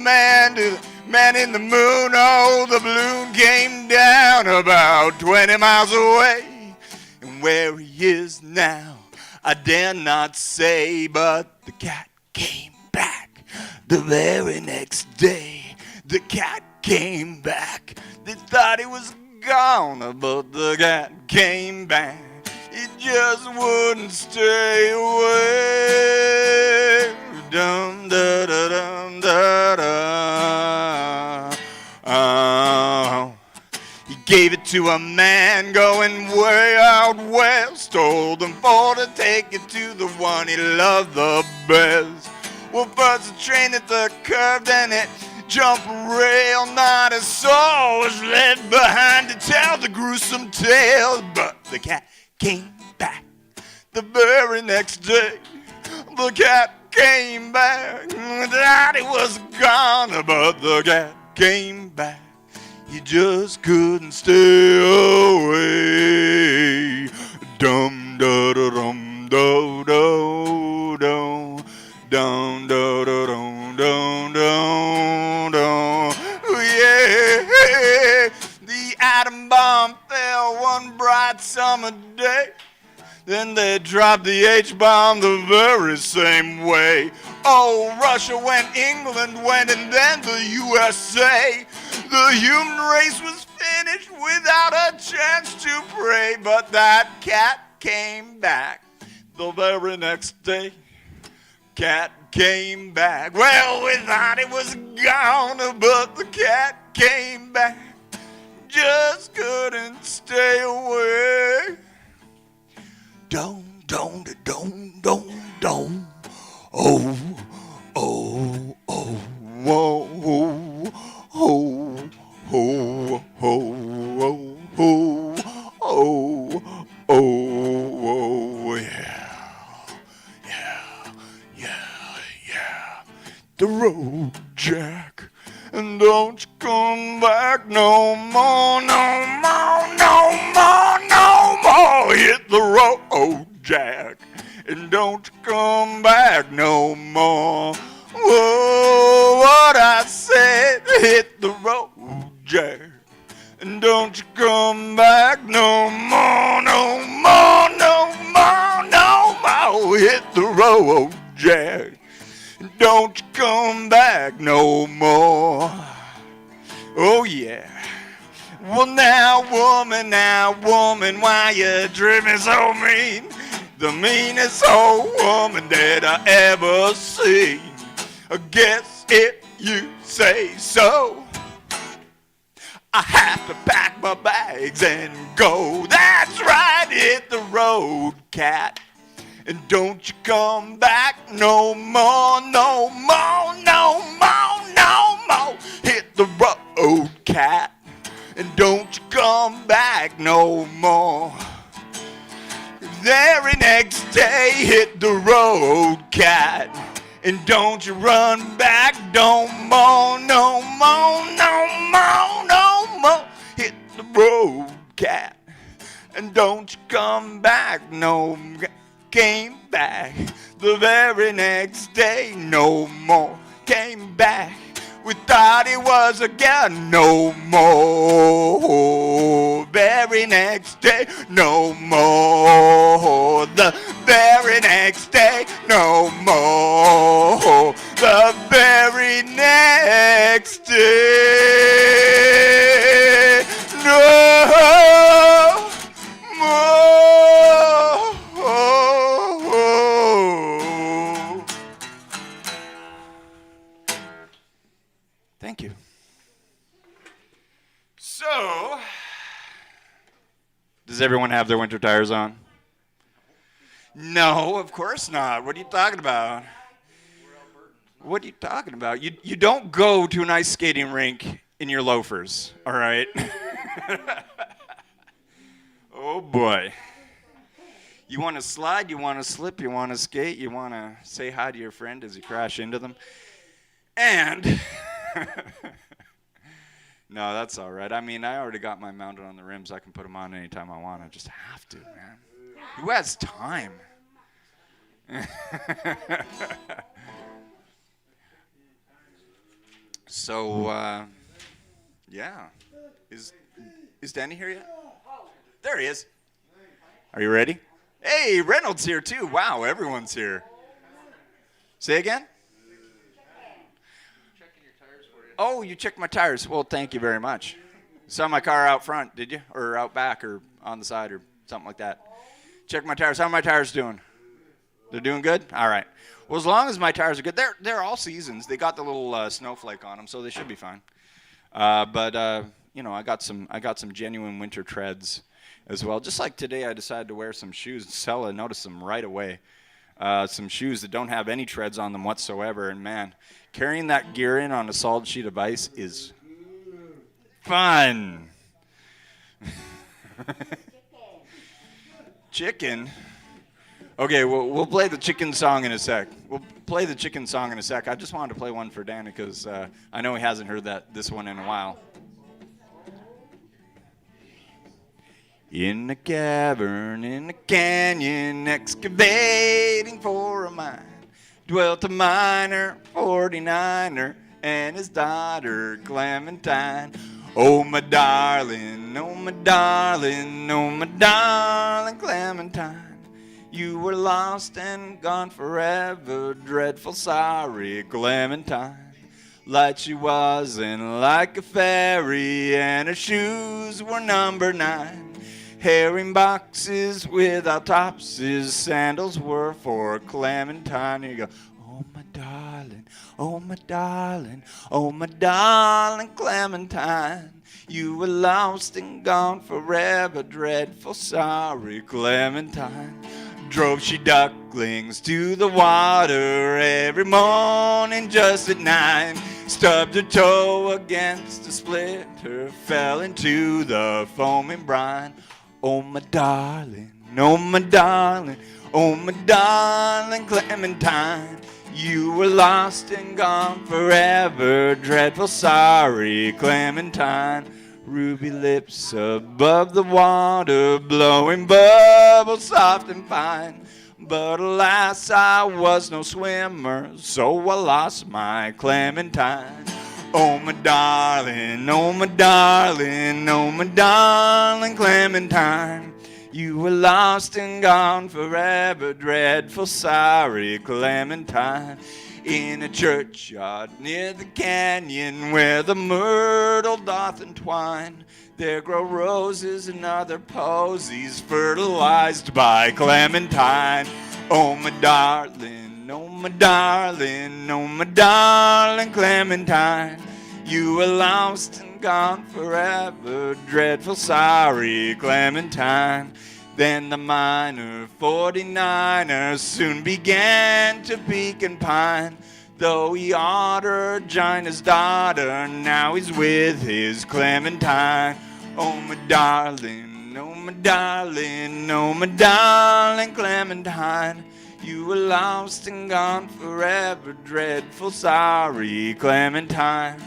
Man to the man in the moon, oh, the balloon came down about 20 miles away. And where he is now, I dare not say, but the cat came back the very next day. The cat came back. They thought he was gone, but the cat came back. He just wouldn't stay away. Dum da da dum da da. Oh. He gave it to a man going way out west. Told him for to take it to the one he loved the best. Well, first the train at the curve, then it jumped rail. Not a soul was left behind to tell the gruesome tale. But the cat came back the very next day. The cat came back. Daddy was gone, but the cat came back. He just couldn't stay away. Dum da da dum do do do. Dum do do dum dum dum dum. Yeah, the atom bomb fell one bright summer day. Then they dropped the H-bomb the very same way. Oh, Russia went, England went, and then the USA. The human race was finished without a chance to pray. But that cat came back the very next day. Cat came back. Well, we thought it was gone, but the cat came back. Just couldn't stay away. Don't, don't, don't, don't, don't. Oh, oh, oh, whoa, oh, oh, oh, oh, oh, oh, oh, yeah, yeah, yeah, yeah. The road, Jack, and don't you come back no more, no more, no more, no more. Hit the road, Jack, and don't you come back no more. Whoa, what I said, hit the road, Jack, and don't you come back no more, no more, no more, no more. Hit the road, Jack, and don't you come back no more. Oh yeah. Well now woman, why you treat me so mean? The meanest old woman that I ever seen. I guess if you say so, I have to pack my bags and go. That's right, hit the road, cat. And don't you come back no more, no more, no more, no more. Hit the road, cat. And don't you come back no more. Very next day, hit the road, cat. And don't you run back no more, no more, no more, no more. Hit the road, cat. And don't you come back no more. Came back the very next day, no more. Came back, we thought it was again, no more. Very next day, no more. The very next day, no more. The very next day, no more. Thank you. So, does everyone have their winter tires on? No, of course not. What are you talking about? What are you talking about? You don't go to an ice skating rink in your loafers, all right? Oh boy. You want to slide, you want to slip, you want to skate, you want to say hi to your friend as you crash into them. And no, that's all right. I mean, I already got mine mounted on the rims. I can put them on anytime I want. I just have to, man. Who has time? So, yeah. Is Danny here yet? There he is. Are you ready? Hey, Reynolds here too. Wow, everyone's here. Say again? Oh, you checked my tires. Well, thank you very much. Saw my car out front, did you? Or out back or on the side or something like that. Check my tires. How are my tires doing? They're doing good? All right. Well, as long as my tires are good, they're all seasons. They got the little snowflake on them, so they should be fine. But you know, I got some genuine winter treads as well. Just like today, I decided to wear some shoes. Stella noticed them right away. Some shoes that don't have any treads on them whatsoever. And man, carrying that gear in on a solid sheet of ice is fun. Chicken? Okay, we'll play the chicken song in a sec. I just wanted to play one for Danny because I know he hasn't heard this one in a while. In the cavern, in the canyon, excavating for a mine, dwelt a miner, 49er, and his daughter, Clementine. Oh, my darling, oh, my darling, oh, my darling Clementine. You were lost and gone forever, dreadful sorry Clementine. Light she was and like a fairy, and her shoes were number 9. Herring boxes without topses, sandals were for Clementine. You go, oh my darling, oh my darling, oh my darling Clementine. You were lost and gone forever, dreadful sorry Clementine. Drove she ducklings to the water every morning just at 9. Stubbed her toe against a splinter, fell into the foaming brine. Oh my darling, oh my darling, oh my darling Clementine. You were lost and gone forever, dreadful sorry Clementine. Ruby lips above the water, blowing bubbles soft and fine. But alas, I was no swimmer, so I lost my Clementine. Oh my darling, oh my darling, oh my darling Clementine. You were lost and gone forever, dreadful sorry Clementine. In a churchyard near the canyon where the myrtle doth entwine, there grow roses and other posies fertilized by Clementine. Oh my darling, oh my darling, oh my darling Clementine. You were lost and gone forever, dreadful sorry Clementine. Then the miner 49er soon began to peak and pine. Though he ought to join his daughter, now he's with his Clementine. Oh my darling, oh my darling, oh my darling Clementine. You were lost and gone forever, dreadful sorry Clementine.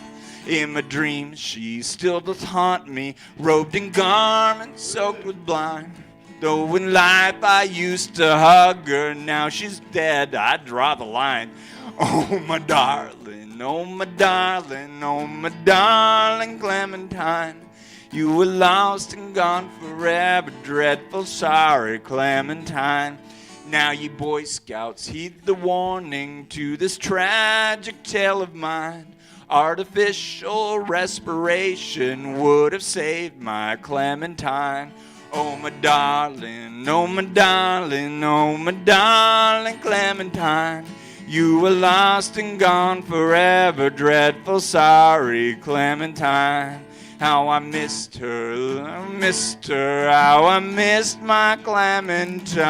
In my dreams she still doth haunt me, robed in garments soaked with blind. Though in life I used to hug her, now she's dead, I draw the line. Oh my darling, oh my darling, oh my darling Clementine. You were lost and gone forever, dreadful sorry Clementine. Now ye Boy Scouts heed the warning to this tragic tale of mine. Artificial respiration would have saved my Clementine. Oh my darling, oh my darling, oh my darling Clementine. You were lost and gone forever, dreadful sorry Clementine. How I missed her, how I missed my Clementine.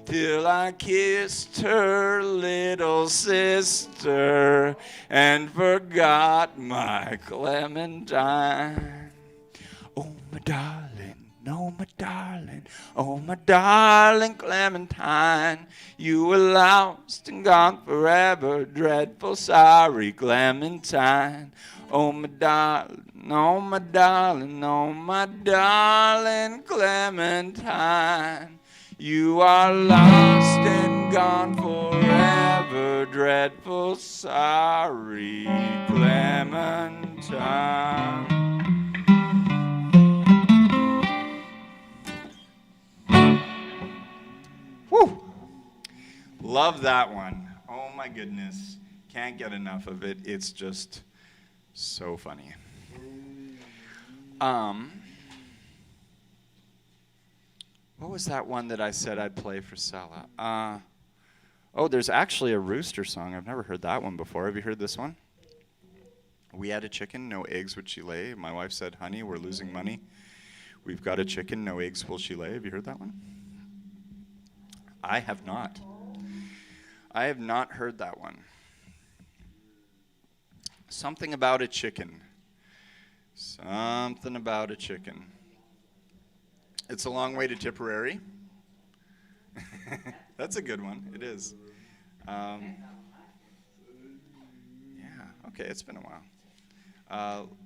Till I kissed her little sister and forgot my Clementine. Oh my darling, oh my darling, oh my darling Clementine. You were lost and gone forever, dreadful sorry Clementine. Oh my darling, oh my darling, oh my darling Clementine. You are lost and gone forever, dreadful sorry, Clementine. Woo! Love that one. Oh my goodness. Can't get enough of it. It's just so funny. What was that one that I said I'd play for Sella? Oh, there's actually a rooster song. I've never heard that one before. Have you heard this one? We had a chicken, no eggs would she lay. My wife said, honey, we're losing money. We've got a chicken, no eggs will she lay. Have you heard that one? I have not. I have not heard that one. Something about a chicken. Something about a chicken. It's a long way to Tipperary. That's a good one. It is. Yeah. Okay, it's been a while.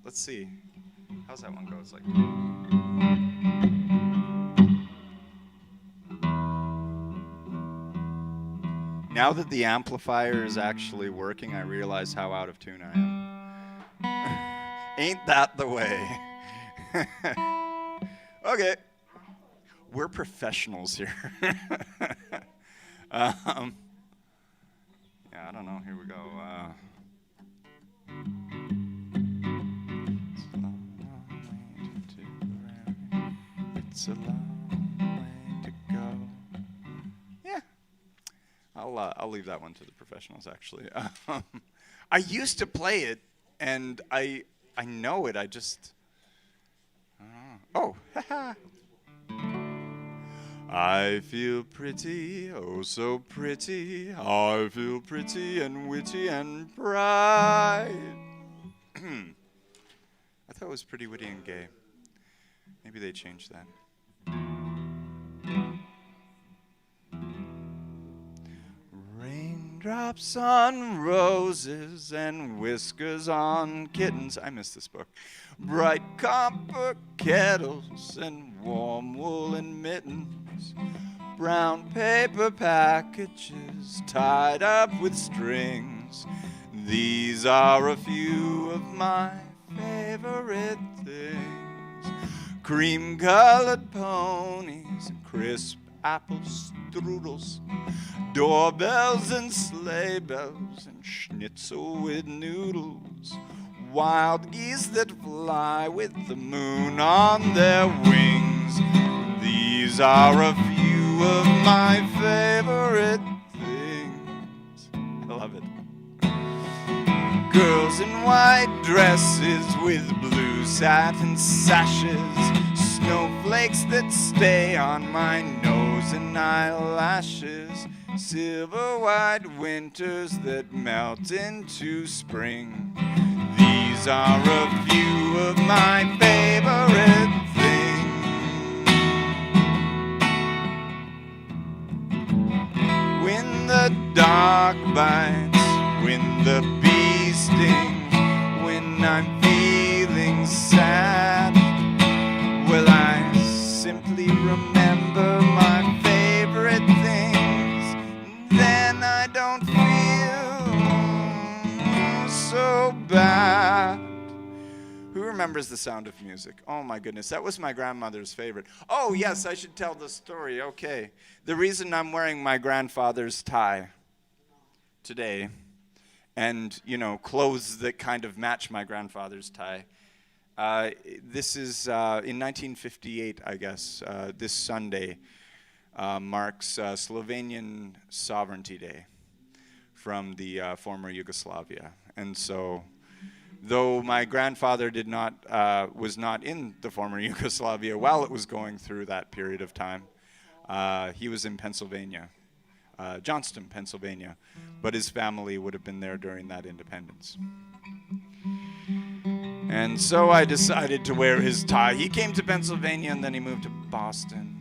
Let's see. How's that one go? It's like. Now that the amplifier is actually working, I realize how out of tune I am. Ain't that the way? Okay. We're professionals here. Yeah, I don't know. Here we go. It's a long way to go. Yeah. I'll leave that one to the professionals, actually. I used to play it, and I know it. I just... Oh, haha. I feel pretty, oh so pretty. I feel pretty and witty and bright. I thought it was pretty witty and gay. Maybe they changed that. Raindrops on roses and whiskers on kittens. I missed this book. Bright copper kettles and warm woolen mittens. Brown paper packages tied up with strings. These are a few of my favorite things. Cream-colored ponies and crisp apple strudels. Doorbells and sleigh bells and schnitzel with noodles. Wild geese that fly with the moon on their wings. These are a few of my favorite things. I love it. Girls in white dresses with blue satin sashes. Snowflakes that stay on my nose and eyelashes. Silver white winters that melt into spring. These are a few of my favorite things. When the dark bites, when the bee stings, when I'm feeling sad, well, I simply remember my favorite things. Then I don't feel so bad. Who remembers the Sound of Music? Oh my goodness, that was my grandmother's favorite. Oh yes, I should tell the story. Okay. The reason I'm wearing my grandfather's tie today, and, you know, clothes that kind of match my grandfather's tie, this is in 1958, I guess. This Sunday marks Slovenian Sovereignty Day from the former Yugoslavia. And so, though my grandfather was not in the former Yugoslavia while it was going through that period of time, he was in Pennsylvania, Johnston, Pennsylvania, but his family would have been there during that independence. And so I decided to wear his tie. He came to Pennsylvania and then he moved to Boston.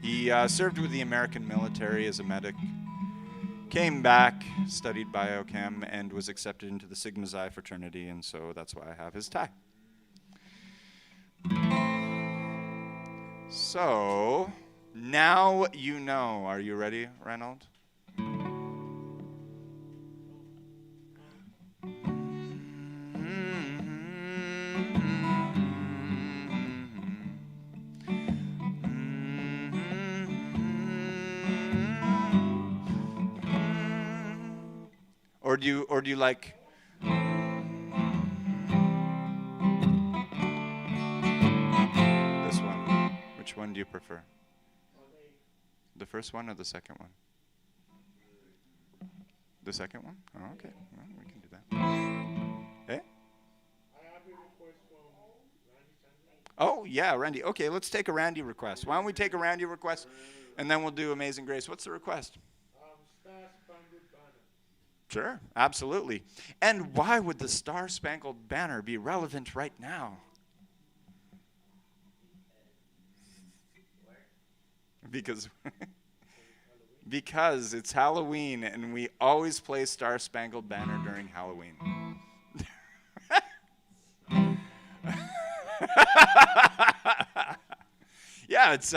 He served with the American military as a medic, came back, studied biochem, and was accepted into the Sigma Xi fraternity, and so that's why I have his tie. So, now you know. Are you ready, Reynold? do you like? This one. Which one do you prefer? The first one or the second one? The second one? Oh, okay. Well, we can do that. Eh? Oh, yeah, Randy. Okay, let's take a Randy request. Why don't we take a Randy request, and then we'll do Amazing Grace. What's the request? Sure, absolutely. And why would the Star Spangled Banner be relevant right now? Because because it's Halloween, and we always play Star Spangled Banner during Halloween. Yeah, it's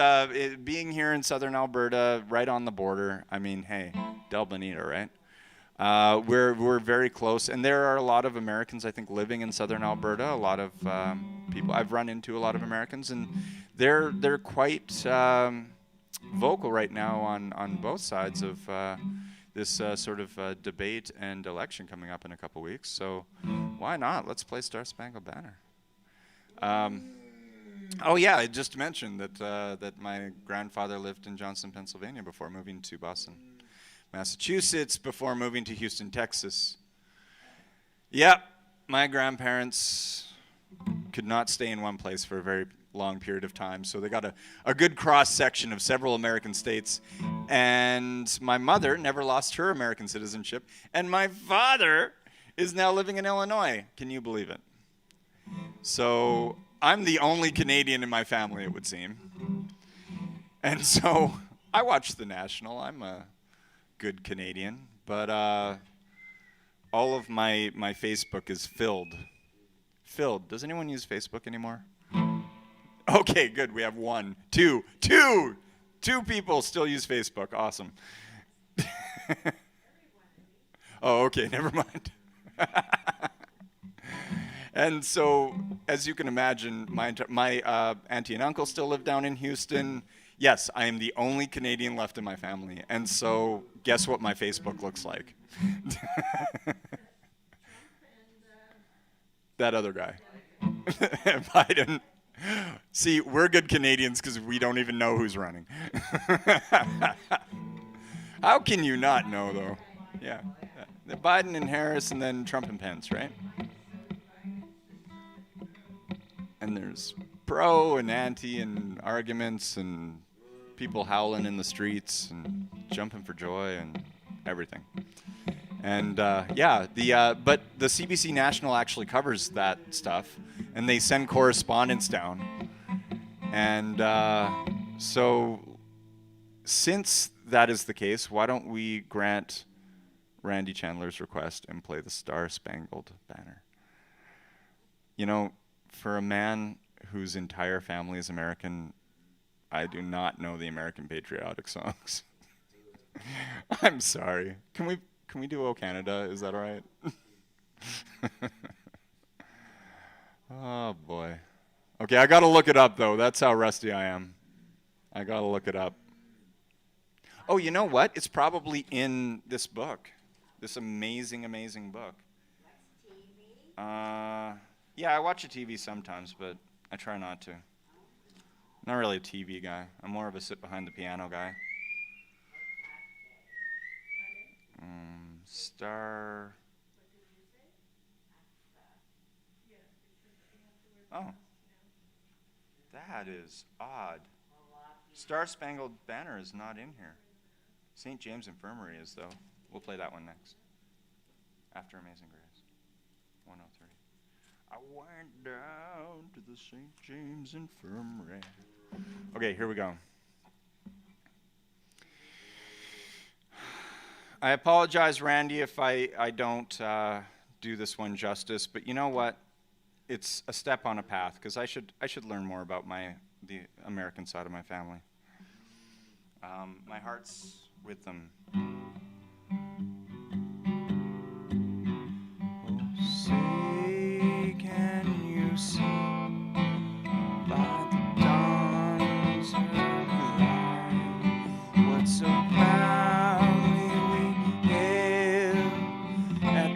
being here in southern Alberta, right on the border. I mean, hey, Del Bonita, right? We're very close, and there are a lot of Americans, I think, living in southern Alberta. A lot of people I've run into, a lot of Americans, and they're quite vocal right now on both sides of this sort of debate and election coming up in a couple weeks. So why not? Let's play Star Spangled Banner. Oh yeah, I just mentioned that my grandfather lived in Johnson, Pennsylvania before moving to Boston, Massachusetts, before moving to Houston, Texas. Yep, my grandparents could not stay in one place for a very long period of time, so they got a good cross-section of several American states, and my mother never lost her American citizenship, and my father is now living in Illinois. Can you believe it? So I'm the only Canadian in my family, it would seem. And so I watch the National. I'm a good Canadian, but all of my Facebook is filled. Does anyone use Facebook anymore? Okay, good. We have one. Two people still use Facebook. Awesome. Oh, okay. Never mind. And so, as you can imagine, my auntie and uncle still live down in Houston. Yes, I am the only Canadian left in my family. And so, guess what my Facebook looks like? That other guy. Biden. See, we're good Canadians because we don't even know who's running. How can you not know, though? Yeah. Biden and Harris, and then Trump and Pence, right? And there's pro and anti and arguments and people howling in the streets and jumping for joy and everything. And but the CBC National actually covers that stuff, and they send correspondents down. And so since that is the case, why don't we grant Randy Chandler's request and play the Star Spangled Banner? You know, for a man whose entire family is American, I do not know the American patriotic songs. I'm sorry. Can we do O Canada? Is that all right? Oh boy. Okay, I gotta look it up though. That's how rusty I am. I gotta look it up. Oh, you know what? It's probably in this book. This amazing, amazing book. Yeah, I watch a TV sometimes, but I try not to. Not really a TV guy. I'm more of a sit behind the piano guy. Star. Oh. That is odd. Star Spangled Banner is not in here. St. James Infirmary is, though. We'll play that one next. After Amazing Grace. 103. I went down to the St. James Infirmary. Okay, here we go. I apologize, Randy, if I don't do this one justice, but you know what? It's a step on a path, because I should learn more about the American side of my family. My heart's with them. Oh, say, can you see by the dawn's early light what so proudly we hailed at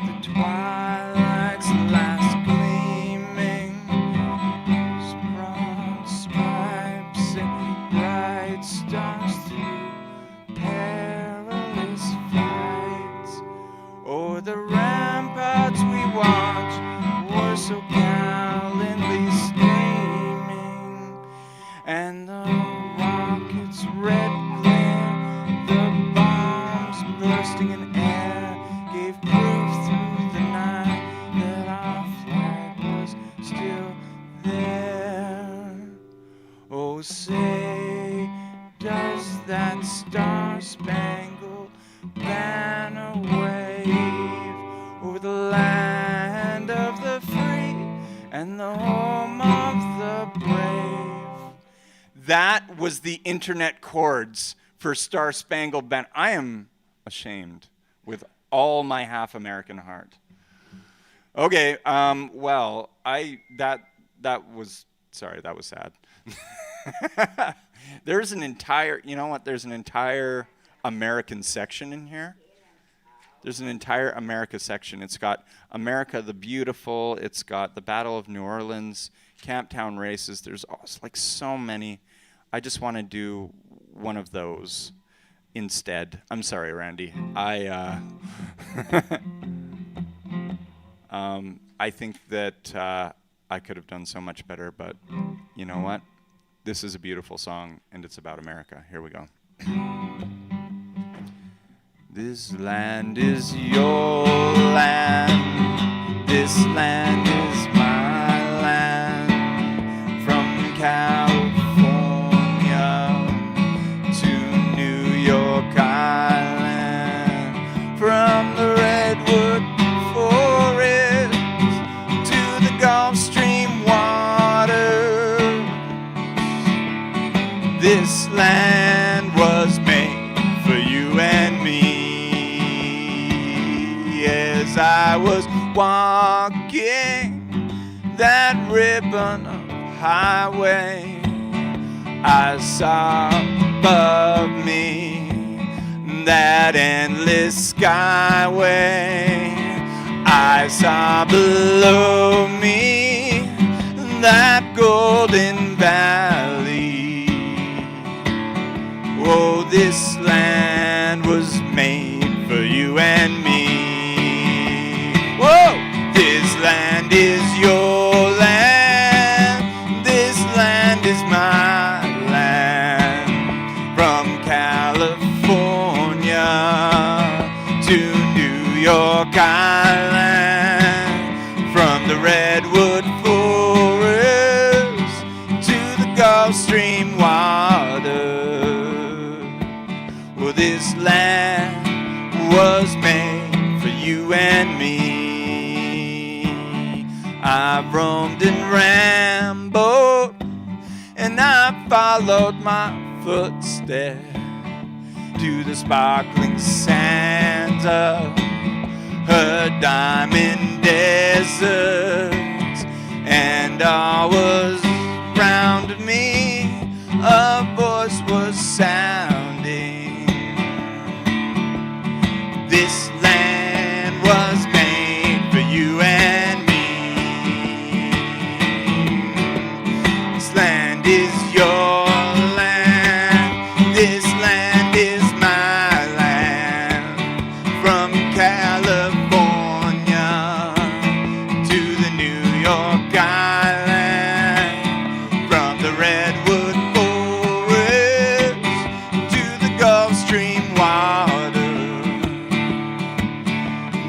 and the home of the brave. That was the internet chords for Star Spangled Banner. I am ashamed with all my half-American heart. Okay, well, that was sad. There's an entire, you know what, there's an entire American section in here. There's an entire America section. It's got America the Beautiful. It's got the Battle of New Orleans, Camptown Races. There's like so many. I just want to do one of those instead. I'm sorry, Randy. I think that I could have done so much better, but you know what? This is a beautiful song, and it's about America. Here we go. This land is your land. This land is my land. From California to New York Island. From the redwood forest to the Gulf Stream water. This land was made for you and me. As I was walking that ribbon of highway, I saw above me that endless skyway. I saw below me that golden valley. Oh, this land was made for you and me. Whoa! This land is your land. This land is my land. From California to New York Island. From the redwood forest to the Gulf Stream water. Well, this land was made for you and me. I've roamed and rambled, and I followed my footsteps to the sparkling sands of her diamond deserts, and all was round me, a voice was sounding. This land was made for you and me. This land is your land. This land is my land. From California to the New York Island. From the redwood forest to the Gulf Stream water.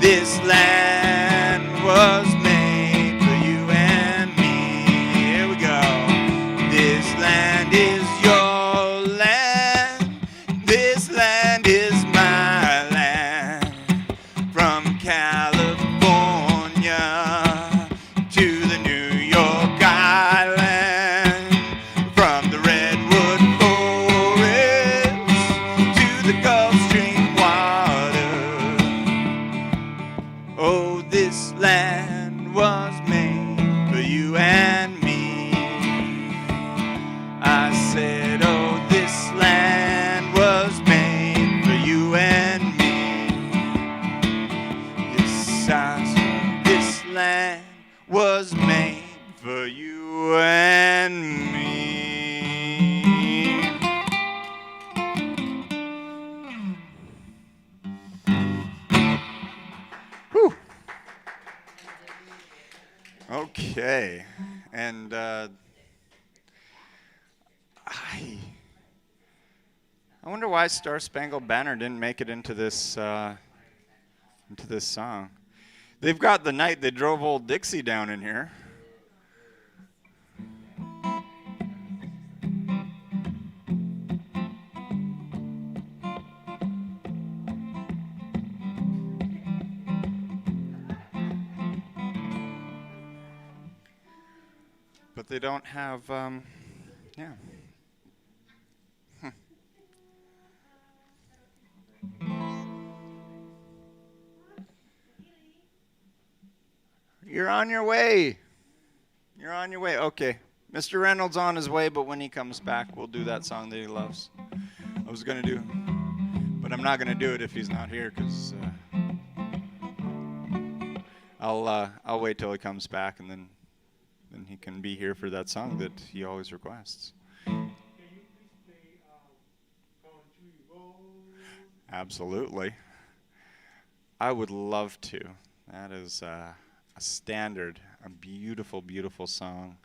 This land was made for you and me. Here we go. This land is your land. This land is my land. From California to the New York Island. From the redwood forest to the Gulf Stream water. Oh, this land was made for you and me. I said, oh, this land was made for you and me. Yes, I said, this land was made for you and me. Whew. Okay, and I wonder why Star Spangled Banner didn't make it into this song. They've got The Night They Drove Old Dixie down in here. But they don't have, yeah. You're on your way. You're on your way. Okay. Mr. Reynolds on his way, but when he comes back, we'll do that song that he loves. I was going to do, but I'm not going to do it if he's not here, because I'll wait till he comes back, and then he can be here for that song that he always requests. Can you please play Country Road? Absolutely. I would love to. That is a standard, a beautiful, beautiful song.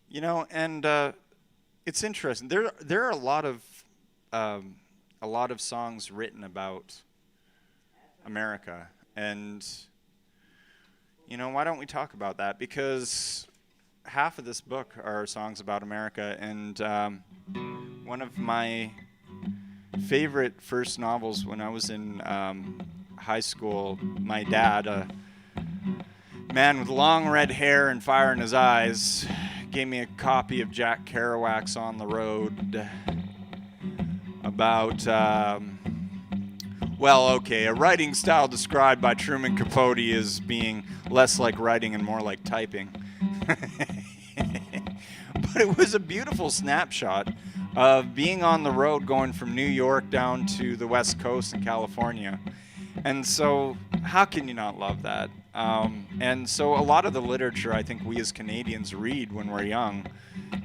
You know, and it's interesting. There are a lot of songs written about America, and you know, why don't we talk about that? Because half of this book are songs about America, and one of my favorite first novels when I was in high school, my dad, a man with long red hair and fire in his eyes, gave me a copy of Jack Kerouac's On the Road about, a writing style described by Truman Capote as being less like writing and more like typing. But it was a beautiful snapshot of being on the road going from New York down to the West Coast in California. And so how can you not love that? And so a lot of the literature I think we as Canadians read when we're young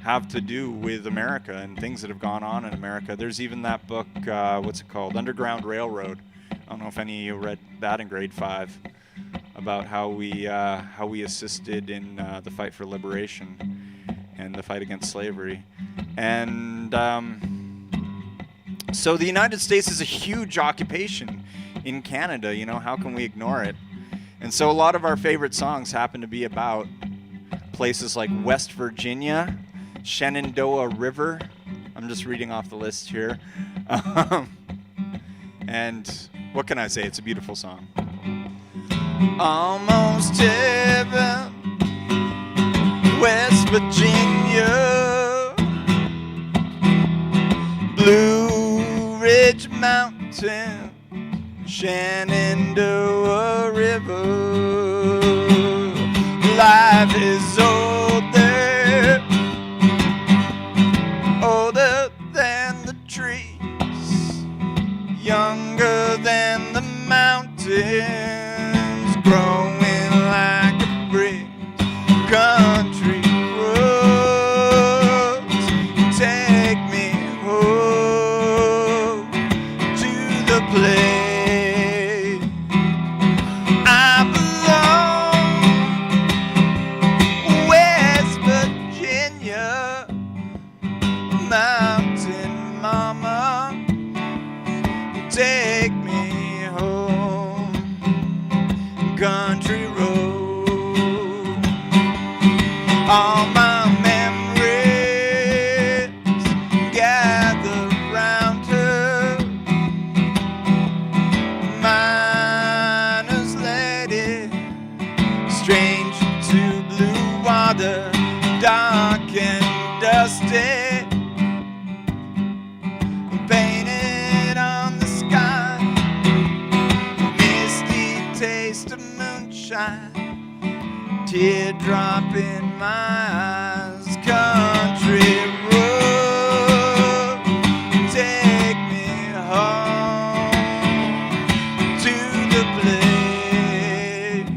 have to do with America and things that have gone on in America. There's even that book, what's it called? Underground Railroad. I don't know if any of you read that in grade 5, about how we assisted in the fight for liberation and the fight against slavery. And so the United States is a huge occupation in Canada. You know, how can we ignore it? And so a lot of our favorite songs happen to be about places like West Virginia, Shenandoah River. I'm just reading off the list here. And what can I say? It's a beautiful song. Almost heaven, West Virginia, Blue Ridge Mountain, Shenandoah River. Life is older, older than the trees, younger than the mountains, growing like a breeze. Country roads take me home to the place I belong. West Virginia, mountain mama, take me home. Country road. All my memories gather round her. Miner's lady, stranger to blue water, dark and dusty, painted on the sky, misty taste of moonshine, teardrop in my eyes. Country road, take me home to the place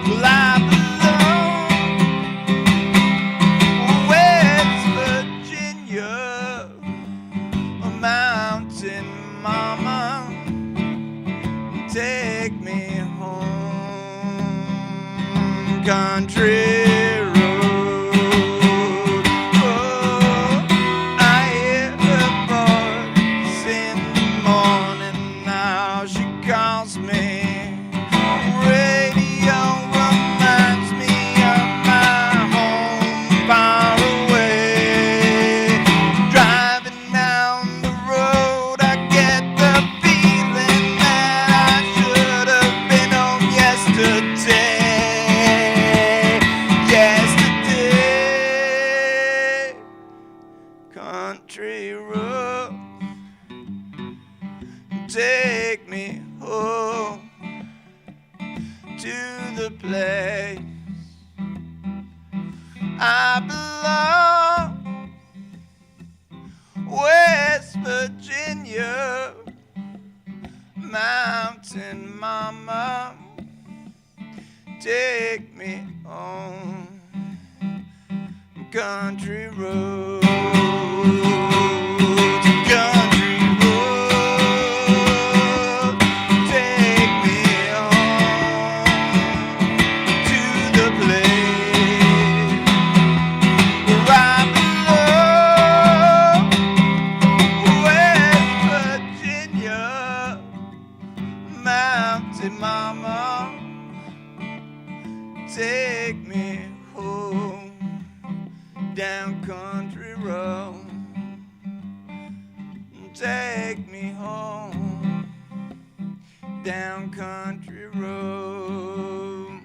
well I belong. West Virginia, a mountain mama, take me home. Country road. Oh, I hear her voice in the morning now. She calls me. Radio reminds me of my home far away. Driving down the road, I get the feeling that I should have been home yesterday. the place I belong, West Virginia, Mountain Mama, take me home, country roads, country roads, take me home to the place where I belong, West Virginia, Mountain Mama, take me home down country road. Take me home down country road.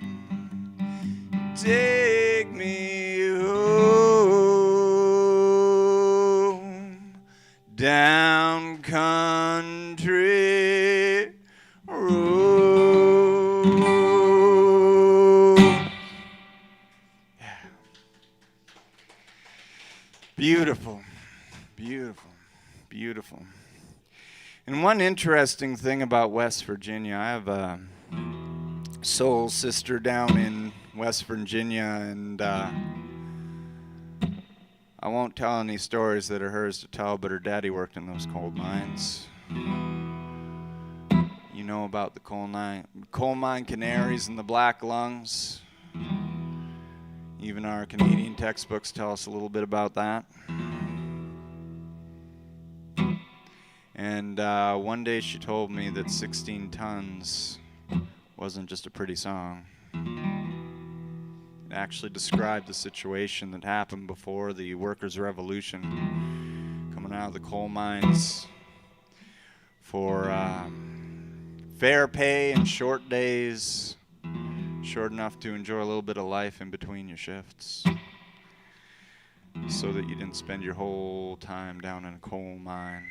Take me home down country road. Yeah. Beautiful, beautiful, beautiful. And one interesting thing about West Virginia, I have a soul sister down in West Virginia, and I won't tell any stories that are hers to tell, but her daddy worked in those coal mines. You know about the coal mine canaries and the black lungs. Even our Canadian textbooks tell us a little bit about that. And one day she told me that 16 tons wasn't just a pretty song. It actually described the situation that happened before the workers' revolution, coming out of the coal mines for fair pay and short days, short enough to enjoy a little bit of life in between your shifts, so that you didn't spend your whole time down in a coal mine.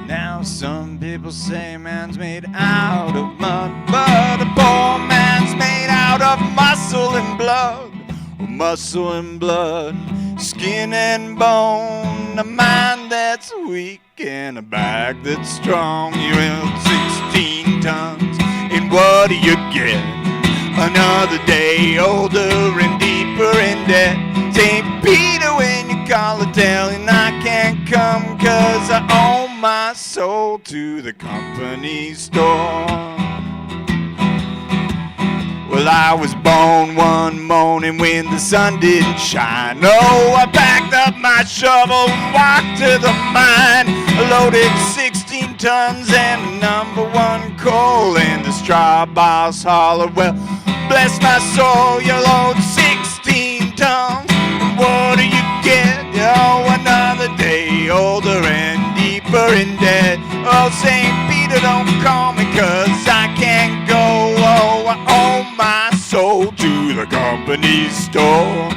Now some people say man's made out of mud, but a poor man's made out of muscle and blood. Muscle and blood, skin and bone, a mind that's weak and a back that's strong. You held 16 tons, and what do you get? Another day older and deeper in debt. St. Peter, when you call it, telling I can't come 'cause I owe my soul to the company store. Well, I was born one morning when the sun didn't shine. Oh, I packed up my shovel and walked to the mine. I loaded 16 tons and #1 coal, and the straw boss hollered, well, bless my soul, you load 16 tons, and what do you get? Oh, another day older and deeper in debt. Oh, St. Peter, don't call me 'cause I can't go. Oh, I owe my soul to the company store.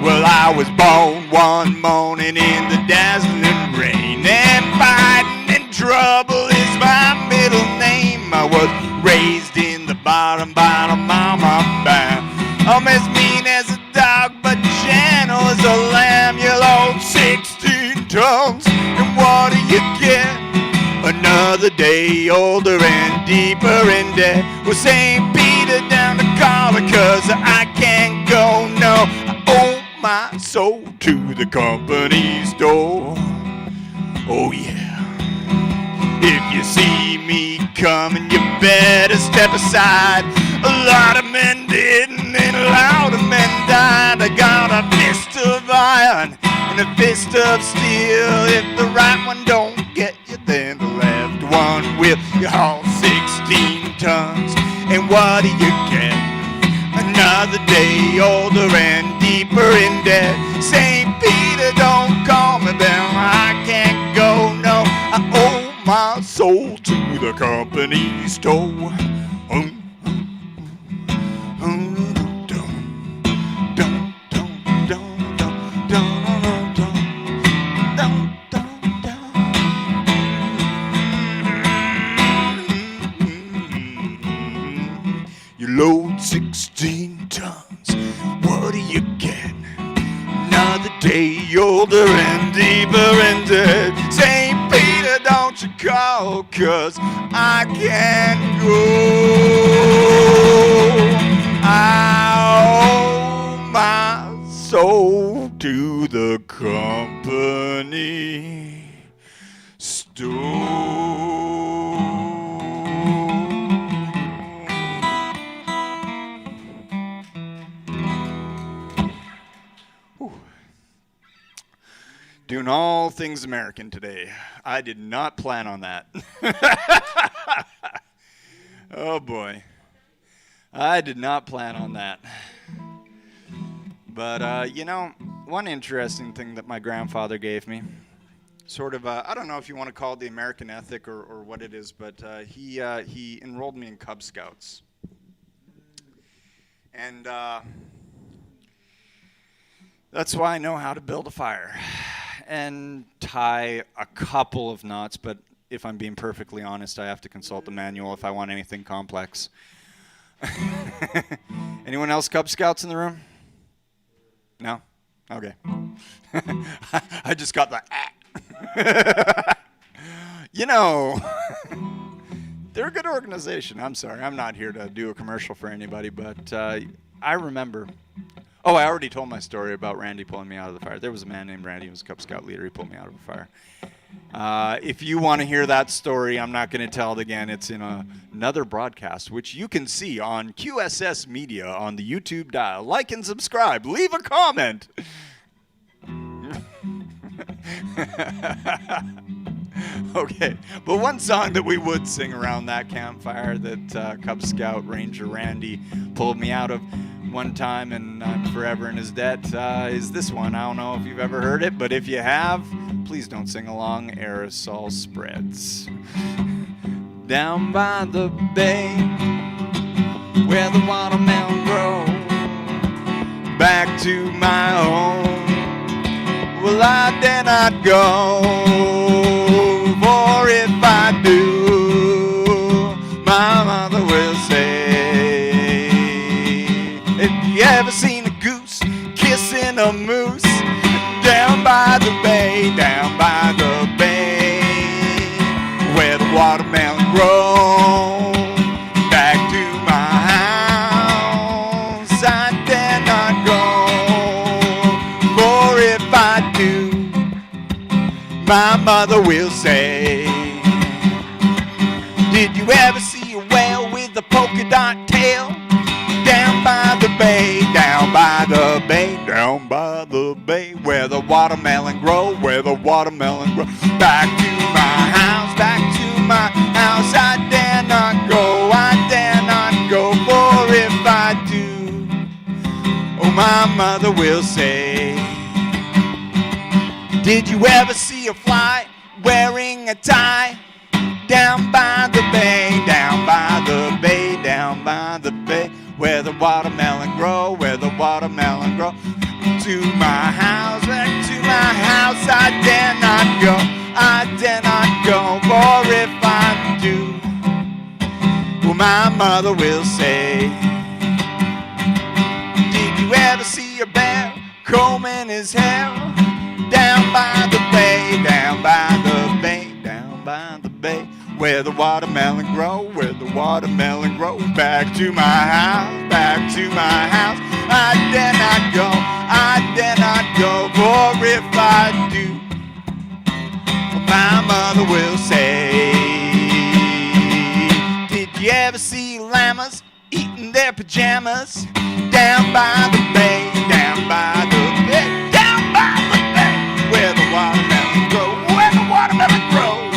Well, I was born one morning in the dazzling rain, and fighting and trouble is my middle name. I was raised in the bottom mama band. I'm as mean as a dog, but gentle as a lamb. You load 16 tons, and what do you get? Another day older and deeper in debt. Well, St. Peter down to call her 'cause I can't go, no. I owe my soul to the company store. Oh yeah. If you see me coming, you better step aside. A lot of men didn't, and a lot of men died. I got a fist of iron and a fist of steel. If the right one don't get you, then the left one will. You haul 16 tons, and what do you get? Another day older and deeper in debt. St. Peter, don't call me down, I can't go, no. I owe my soul to the company store. Dun, dun, dun, dun, dun, dun. You load 16 tons, what do you get? Another day older and deeper in debt. St. Peter, don't you call, 'cause I can't go. I owe my soul to the company store. Doing all things American today. I did not plan on that. Oh boy. I did not plan on that. But, you know, one interesting thing that my grandfather gave me, sort of, I don't know if you want to call it the American ethic or what it is, but he enrolled me in Cub Scouts. And that's why I know how to build a fire and tie a couple of knots, but if I'm being perfectly honest, I have to consult the manual if I want anything complex. Anyone else Cub Scouts in the room? No? Okay. I just got the You know, they're a good organization. I'm sorry, I'm not here to do a commercial for anybody, but I remember. Oh, I already told my story about Randy pulling me out of the fire. There was a man named Randy, he was a Cub Scout leader. He pulled me out of a fire. If you want to hear that story, I'm not going to tell it again. It's in another broadcast, which you can see on QSS Media on the YouTube dial. Like and subscribe. Leave a comment. Okay, but one song that we would sing around that campfire that Cub Scout Ranger Randy pulled me out of one time, and I'm forever in his debt, is this one. I don't know if you've ever heard it, but if you have, please don't sing along. Aerosol Spreads. Down by the bay, where the watermelon grows, back to my home, well, I dare not go, for if I do, my mother will say, if you ever seen a goose kissing a moose, down by the bay, where the watermelon grows, back to my house, I dare not go, for if I do, my mother will say, did you ever see a whale with a polka dot tail? Down by the bay, down by the bay, down by the bay, where the watermelon grow, back to my house, I dare not go, for if I do, oh, my mother will say, did you ever see a fly wearing a tie? Down by the bay, where the watermelon grow, to my house, I dare not go, for if I do, well, my mother will say, did you ever see a bear combing his hair? Down by the bay, where the watermelon grow, back to my house, I dare not go, for if I do, my mother will say, did you ever see llamas eating their pajamas? Down by the bay, where the watermelon grow,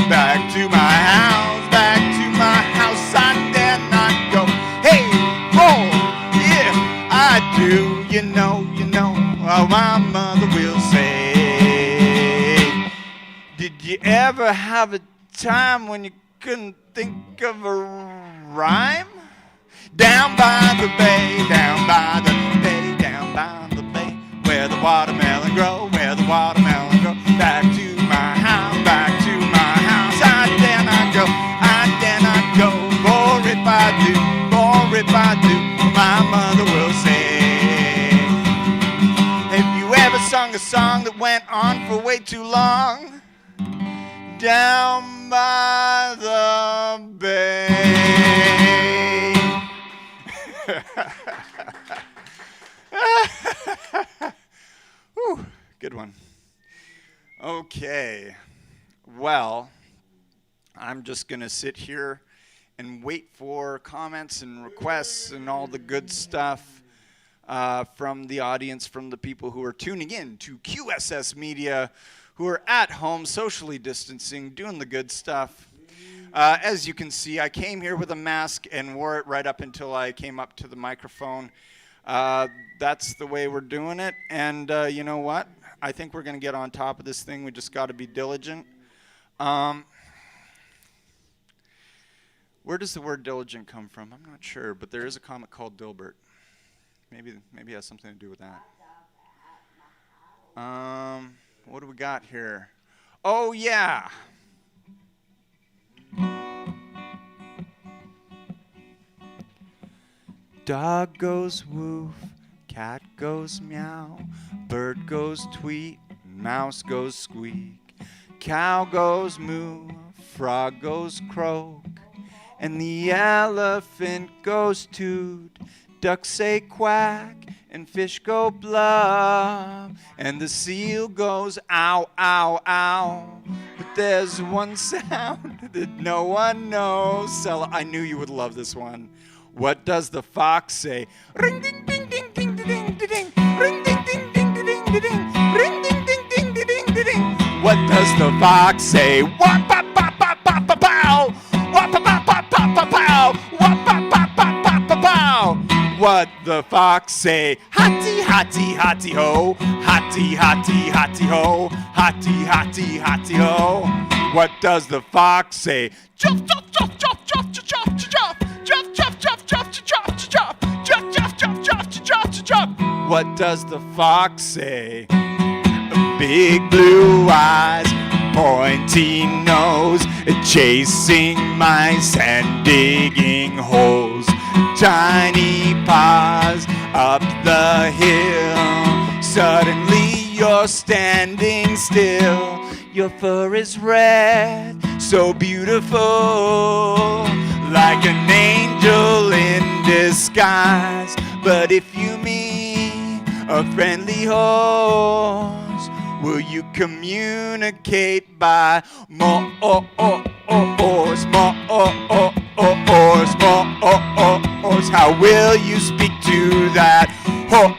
back to my house, I dare not go. Hey, boy, yeah, I do, you know, oh, my mother will say, did you ever have a time when you couldn't think of a rhyme? Down by the bay, where the watermelon grow, where the watermelon grow. Back to my house, back to my house. I dare not go, I dare not go. For if I do, for if I do, my mother will say. Have you ever sung a song that went on for way too long? Down by the bay. Whew, good one. Okay. Well, I'm just going to sit here and wait for comments and requests and all the good stuff from the audience, from the people who are tuning in to QSS Media, who are at home, socially distancing, doing the good stuff. As you can see, I came here with a mask and wore it right up until I came up to the microphone. That's the way we're doing it. And you know what? I think we're going to get on top of this thing. We just got to be diligent. Where does the word diligent come from? I'm not sure, but there is a comic called Dilbert. Maybe it has something to do with that. What do we got here? Oh, yeah. Dog goes woof, cat goes meow, bird goes tweet, mouse goes squeak, cow goes moo, frog goes croak, and the elephant goes toot, ducks say quack, and fish go blub, and the seal goes ow, ow, ow. But there's one sound that no one knows. I knew you would love this one. What does the fox say? Ring ding ding ding ding ding ding ding. Ring ding ding ding ding ding ding. Ring ding ding ding ding ding ding. What does the fox say? Wop pop pop pop pop pop pow. Wop pop pop pop pop pop pow. Wop pop pop pop pop pop pow. What the fox say? Hotty hotty hotty ho. Hotty hotty hotty ho. Hotty hotty hotty ho. What does the fox say? Chop chop chop chop chop chop chop chop. Chop, chop, chop, chop, chop, chop, chop, chop, chop, chop, chop, chop, chop. What does the fox say? Big blue eyes, pointy nose, chasing mice and digging holes. Tiny paws up the hill. Suddenly you're standing still. Your fur is red, so beautiful. Like an angel in disguise. But if you meet a friendly horse, will you communicate by more horse, more horse, more horse? How will you speak to that horse,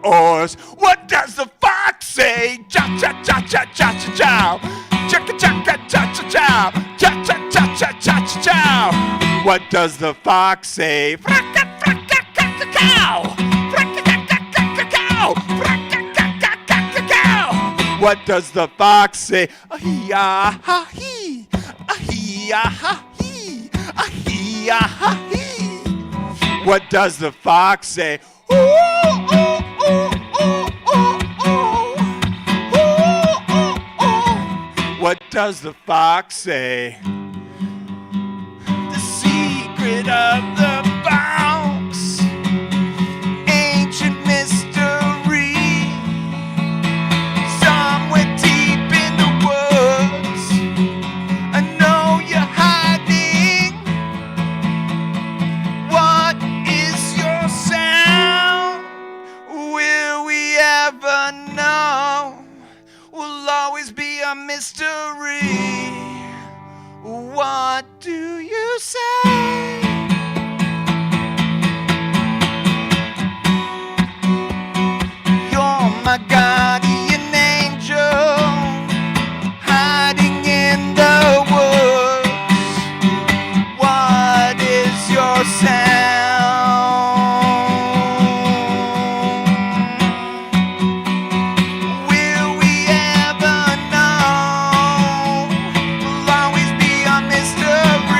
horse? What does the fox say? Cha cha cha cha cha cha chow. Cha cha cha cha cha chow. Cha cha cha cha cha cha chow. What does the fox say? Fracka fracka fracka cow. Fracka fracka fracka cow. Fracka fracka fracka cow. What does the fox say? Ah-hee-ah ha-hee. Ah-hee-ah ha-hee. Ah-hee-ah ha-hee. What does the fox say? Ooh, ooh, ooh, ooh, ooh, ooh. Ooh, ooh, ooh. What does the fox say? The secret of the box, ancient mystery, somewhere deep in the woods. I know you're hiding. What is your sound? Will we ever know? Will always be a mystery. What do you say? You're my guardian angel, hiding in the woods. What is your sound? Will we ever know? Will always be a mystery.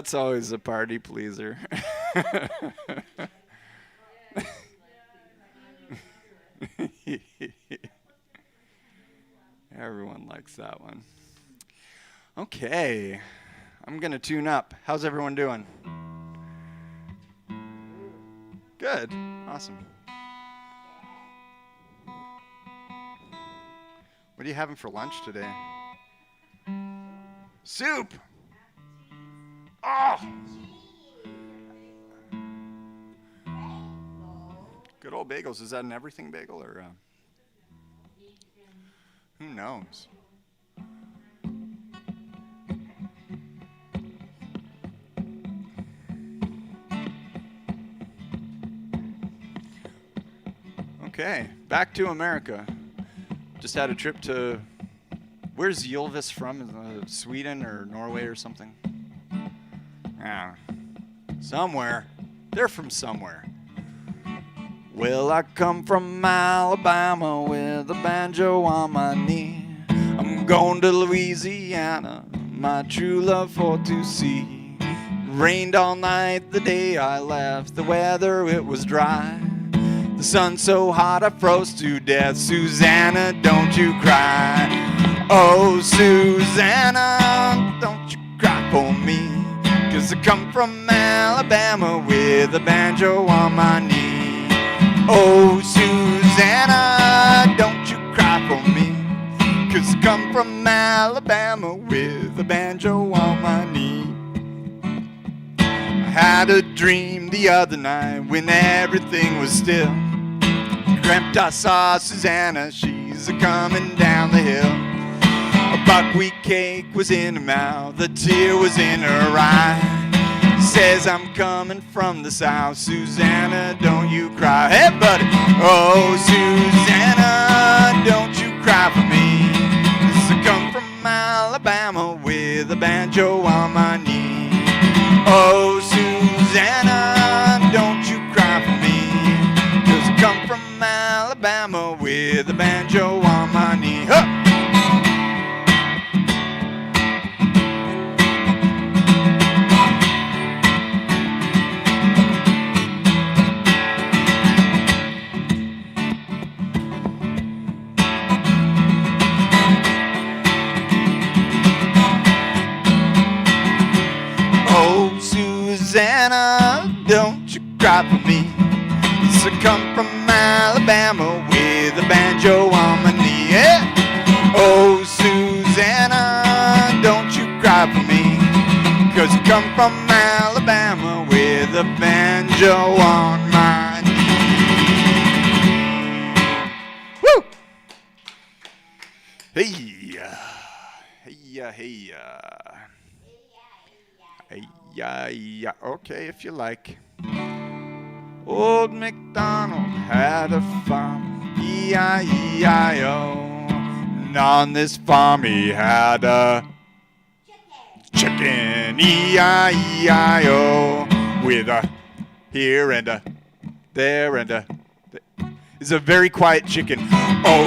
That's always a party pleaser. Everyone likes that one. Okay, I'm gonna tune up. How's everyone doing? Good, awesome. What are you having for lunch today? Soup! Oh! Good old bagels. Is that an everything bagel or who knows? Okay, back to America. Just had a trip to, where's Ylvis from? Sweden or Norway or something? Yeah, somewhere. They're from somewhere. Well, I come from Alabama with a banjo on my knee. I'm going to Louisiana, my true love for to see. Rained all night the day I left, the weather it was dry. The sun so hot I froze to death. Susanna, don't you cry. Oh, Susanna, don't you cry for me. 'Cause I come from Alabama with a banjo on my knee. Oh, Susanna, don't you cry for me. 'Cause I come from Alabama with a banjo on my knee. I had a dream the other night when everything was still. Dreamt I saw Susanna, she's a-coming down the hill. A buckwheat cake was in her mouth, a tear was in her eye. Says I'm coming from the south, Susanna, don't you cry. Hey, buddy! Oh, Susanna, don't you cry for me. 'Cause I come from Alabama with a banjo on my knee. Oh, Susanna, don't you cry for me. 'Cause I come from Alabama with a banjo on my knee. Huh! Oh, Susanna, don't you cry for me. I come from Alabama with a banjo on my knee. Yeah. Oh, Susanna, don't you cry for me. 'Cause I come from Alabama with a banjo on my knee. Woo! Hey, hey, hey, okay, if you like. Old MacDonald had a farm, E-I-E-I-O. And on this farm he had a chicken, E-I-E-I-O. With a here and a there and a... It's a very quiet chicken. Oh,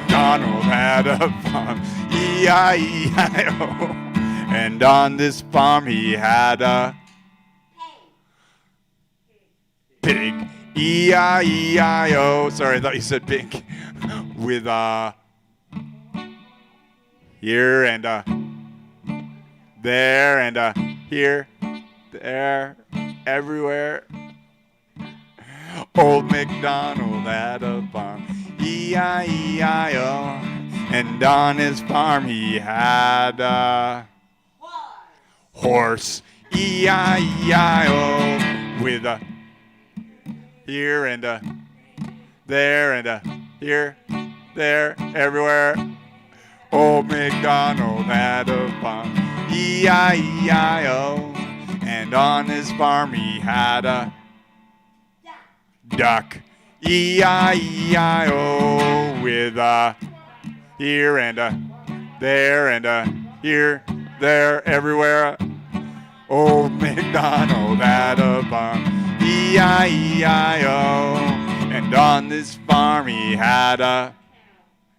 Donald had a farm, E-I-E-I-O. And on this farm he had a pig, E-I-E-I-O. Sorry, I thought you said pig. With a here and a there and a here, there, everywhere. Old MacDonald had a farm, E-I-E-I-O. And on his farm he had a horse, E-I-E-I-O. With a here and a there and a here, there, everywhere. Old MacDonald had a farm, E-I-E-I-O. And on his farm he had a duck, E-I-E-I-O. With a here and a there and a here, there, everywhere. Old MacDonald had a farm, E-I-E-I-O. And on this farm he had a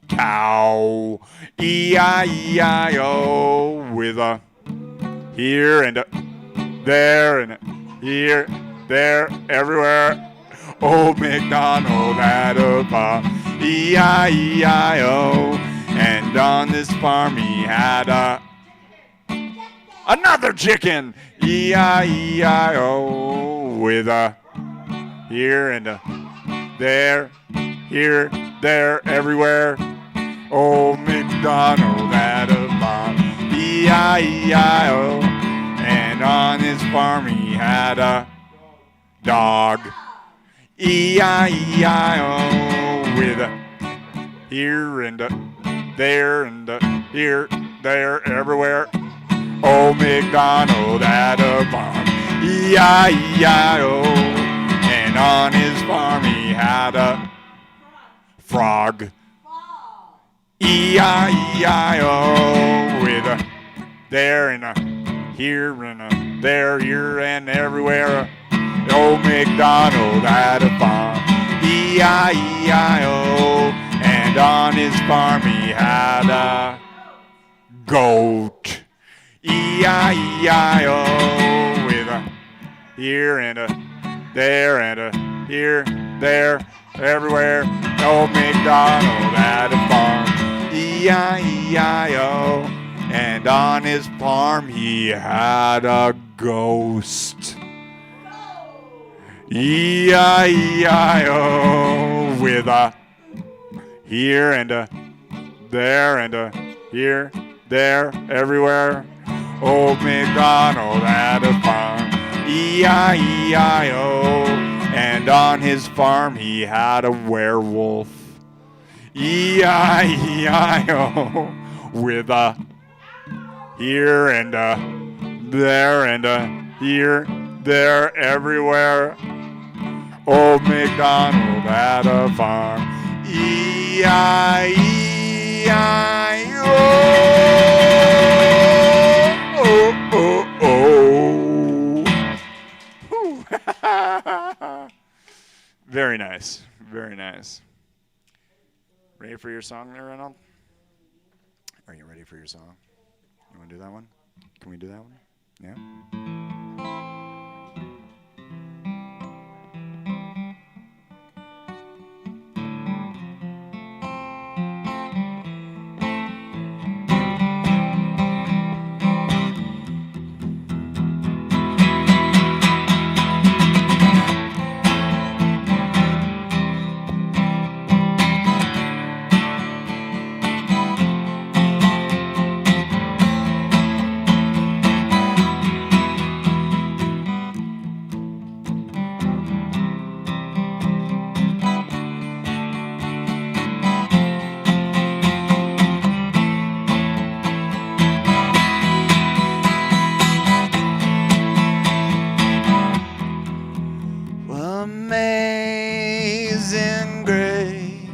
cow, E-I-E-I-O. With a here and a there and here, there, everywhere. Old MacDonald had a farm, E-I-E-I-O. And on this farm he had another chicken, E-I-E-I-O. With a here and a there, here, there, everywhere. Old MacDonald had a farm, E-I-E-I-O. And on his farm he had a dog, E-I-E-I-O. With a here and a there and a here, there, everywhere. Old MacDonald had a farm, E-I-E-I-O. And on his farm he had a frog, E-I-E-I-O. With a there and a here and a there, here and everywhere. Old MacDonald had a farm, E-I-E-I-O. And on his farm he had a goat, E-I-E-I-O. With a here and a there and a here, there, everywhere. Old MacDonald had a farm, E-I-E-I-O. And on his farm he had a ghost, E-I-E-I-O. With a here and a there and a here, there, everywhere. Old MacDonald had a farm, E-I-E-I-O. And on his farm he had a werewolf, E-I-E-I-O. With a here and a there and a here, there, everywhere. Old MacDonald had a farm, E-I-E-I-O. Oh, oh, oh. Very nice. Very nice. Ready for your song there, Reynolds? Are you ready for your song? You want to do that one? Can we do that one? Yeah? Amazing grace,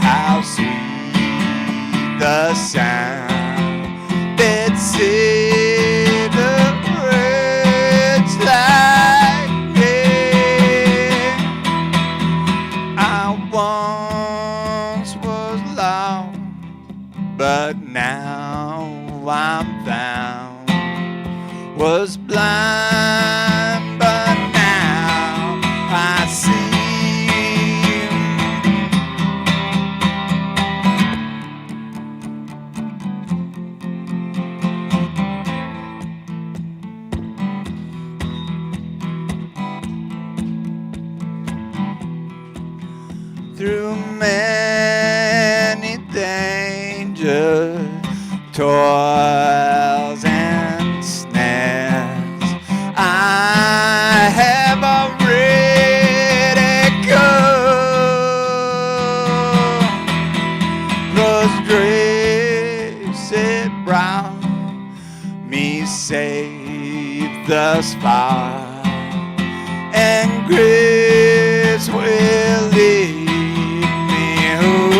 how sweet the sound that saved a wretch like me. I once was lost, but now I'm found. Was blind, but now I see. Through many dangers, toils and snares, I have already come. 'Twas grace it brought me safe thus far, and grace will lead me home.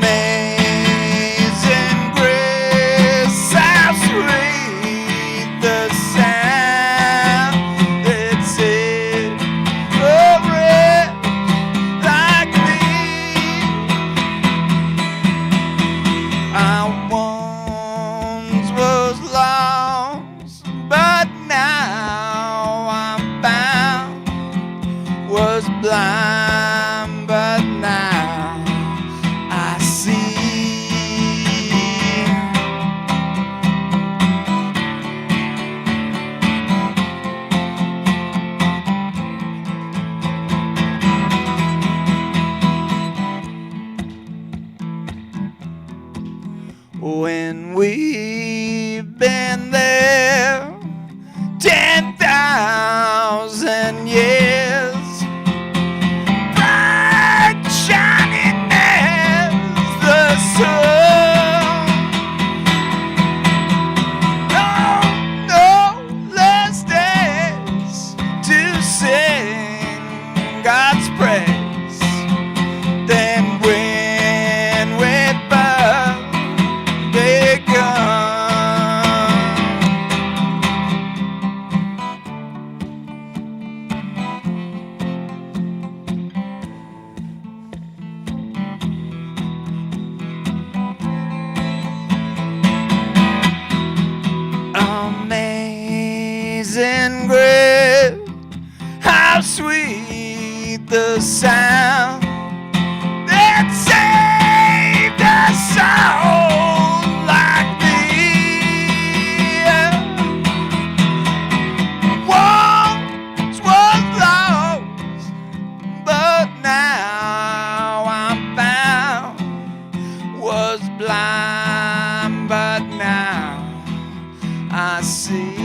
Amazing grace, how sweet the we've been there 10,000 years. Bright shining as the sun. No less days to sing God's praise than when we first begun. Amazing grace, how sweet the sound that saved a soul like me. Once was lost, but now I'm found. Was blind, but now I see.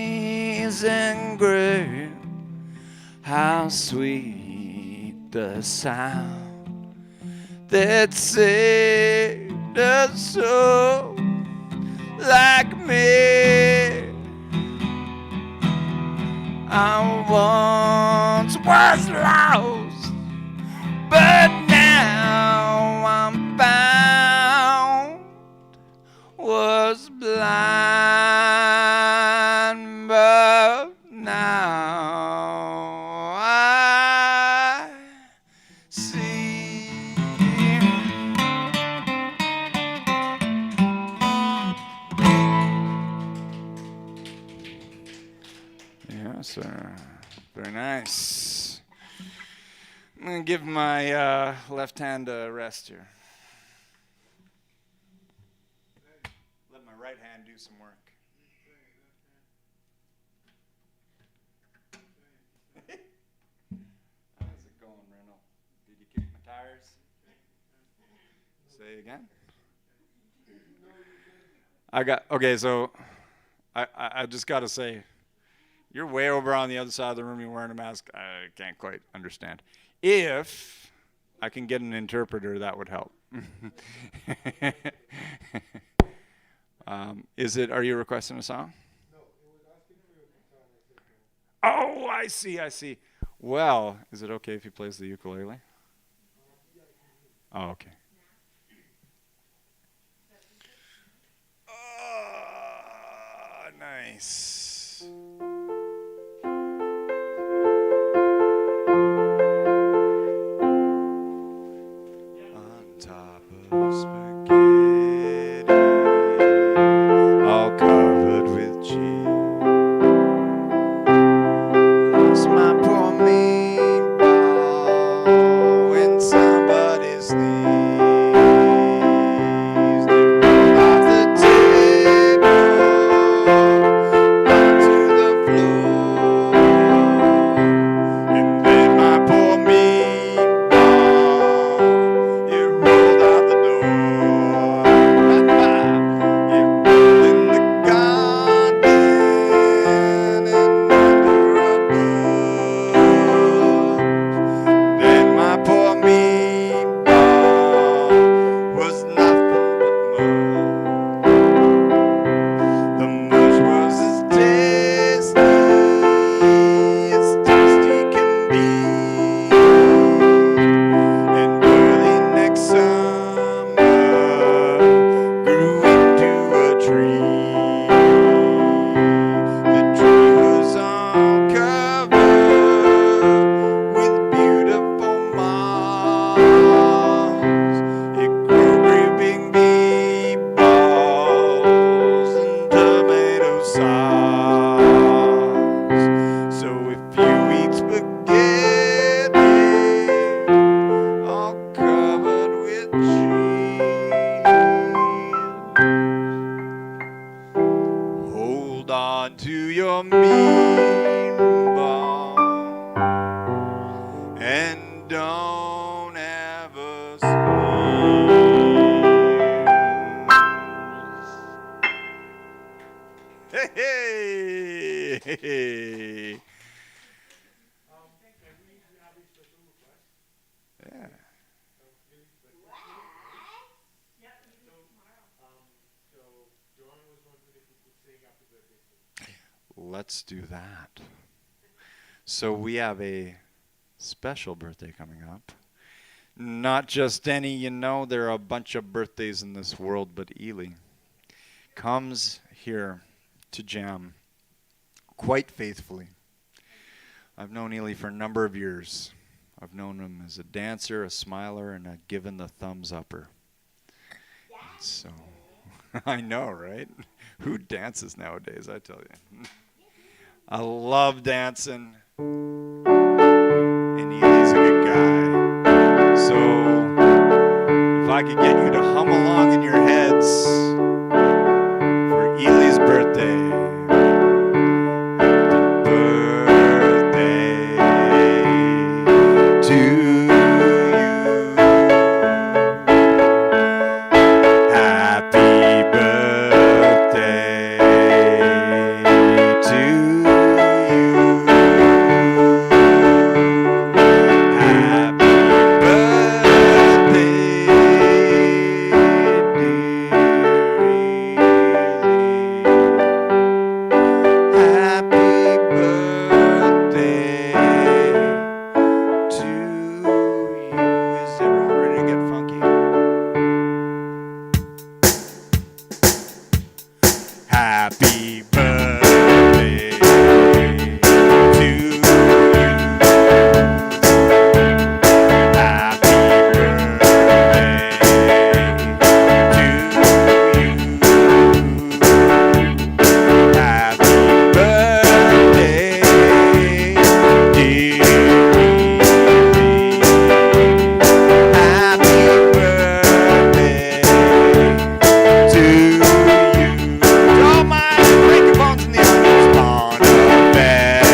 Amazing grace, how sweet the sound that saved a soul like me. I once was lost, but now I'm found. Was blind, but now I see. Yeah, sir. Very nice. I'm going to give my left hand a rest here. Let my right hand do some work. How's it going, Reynold? Did you kick my tires? Say again? Okay, so I just got to say, you're way over on the other side of the room, you're wearing a mask. I can't quite understand. If I can get an interpreter, that would help. Are you requesting a song? No, it was asking for your guitar. Oh, I see. Well, is it okay if he plays the ukulele? Oh, okay. Oh, nice. On top of spaghetti, all covered with cheese. Lost my poor meatball in somebody's sneeze. They rolled off the table. Yeah. Lily's birthday. So John was wondering if we could sing happy birthday to him. Let's do that. So we have a special birthday coming up. Not just any, there are a bunch of birthdays in this world, but Ely comes here to jam quite faithfully. I've known Ely for a number of years. I've known him as a dancer, a smiler, and a given the thumbs upper. And so, I know, right? Who dances nowadays, I tell you. I love dancing, and Ely's a good guy. So, if I could get you to hum along in your heads for Ely's birthday. Happy birthday to you. Happy birthday to you. Happy birthday, dear Ely. Happy birthday to you. All my microphones in the audience. Bonavetta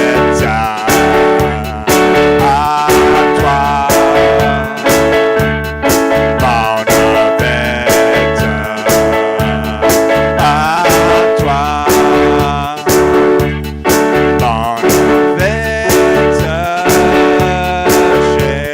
a toi. Bonavetta a toi. Bonavetta, chérie.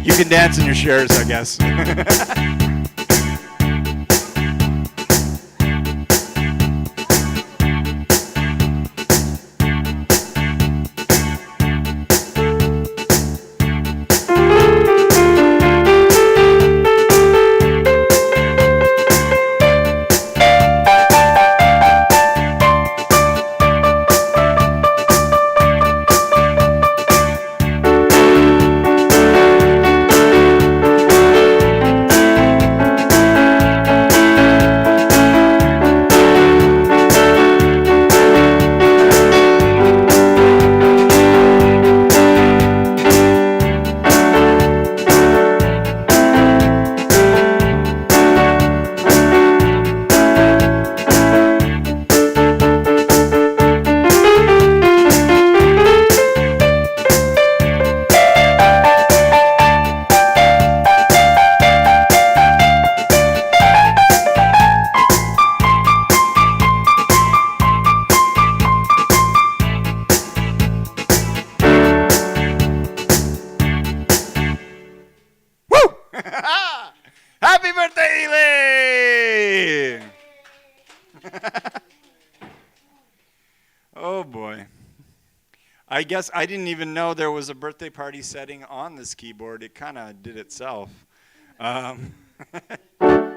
You can dance in your shares, I guess. Woo! Happy birthday, Ely! Oh boy. I guess I didn't even know there was a birthday party setting on this keyboard. It kind of did itself. Um, yeah.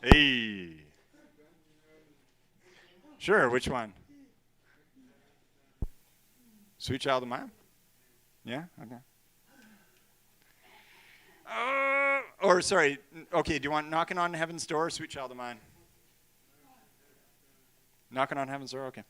Hey. Sure, which one? Sweet Child of Mine? Yeah? Okay. Or, sorry, okay, do you want Knocking on Heaven's Door or Sweet Child of Mine? Knocking on Heaven's Door? Okay.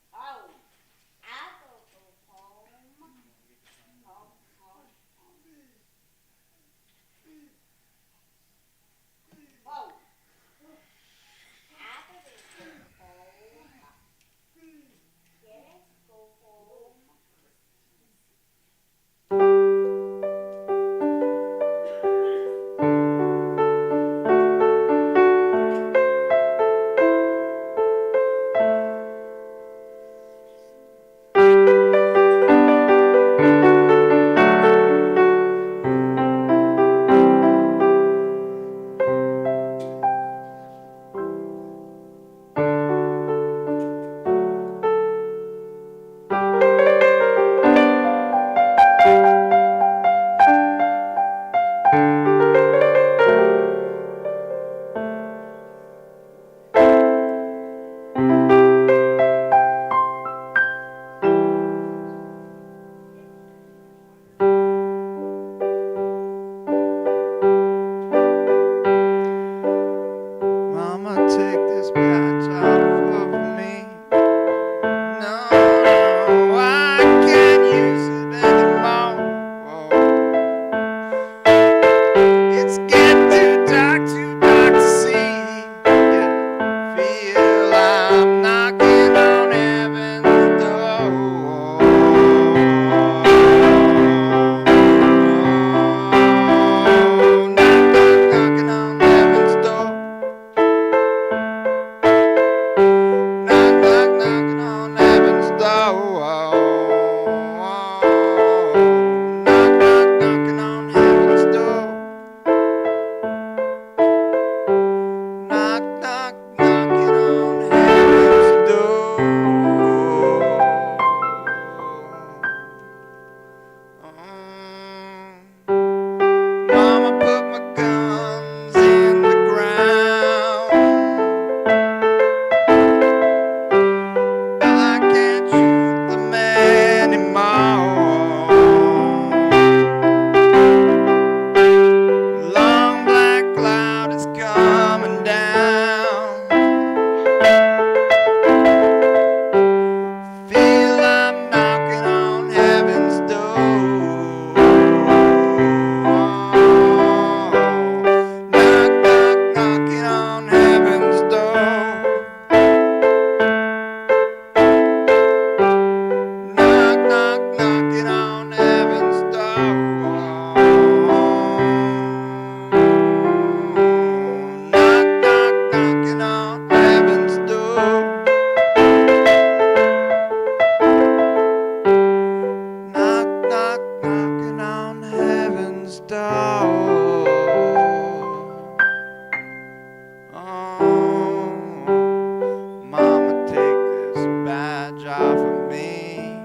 off of me.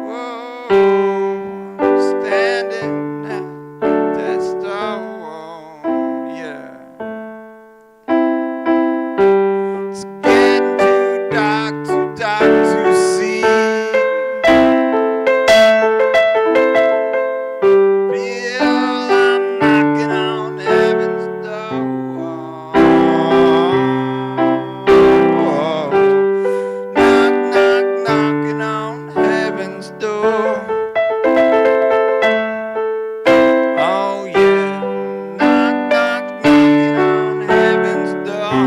Whoa, I'm standing at the test. Oh, yeah. It's getting too dark to see. Feel I'm knocking on heaven's door. Knock, knock, knocking on heaven's door. Oh yeah, knock, knock, knocking on heaven's door.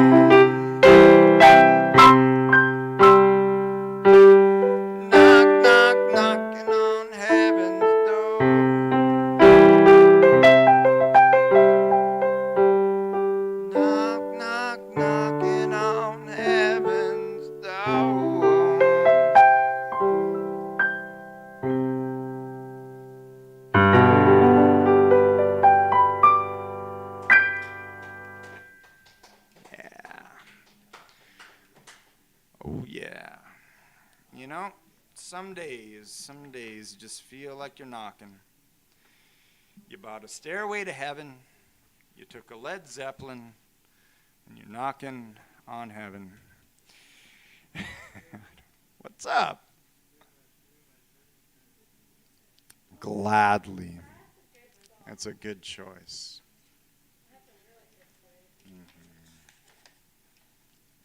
Knock, knock, knocking on heaven's door. Knock, knock, knocking on heaven's door. Yeah. Oh yeah. You know, some days just feel like you're knocking. You bought a stairway to heaven, you took a Led Zeppelin, and you're knocking on heaven. What's up? Gladly. That's a good choice.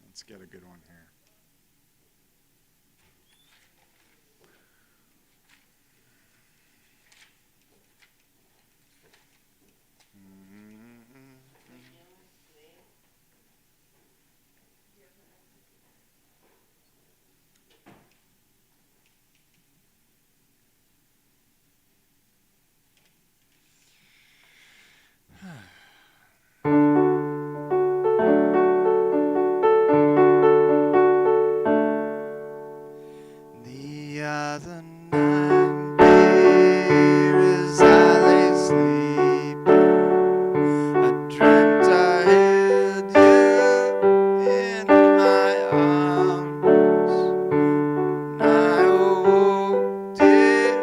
Let's get a good one here. The other night, dear, as I lay sleeping, I dreamt I held you in my arms. And I awoke, dear,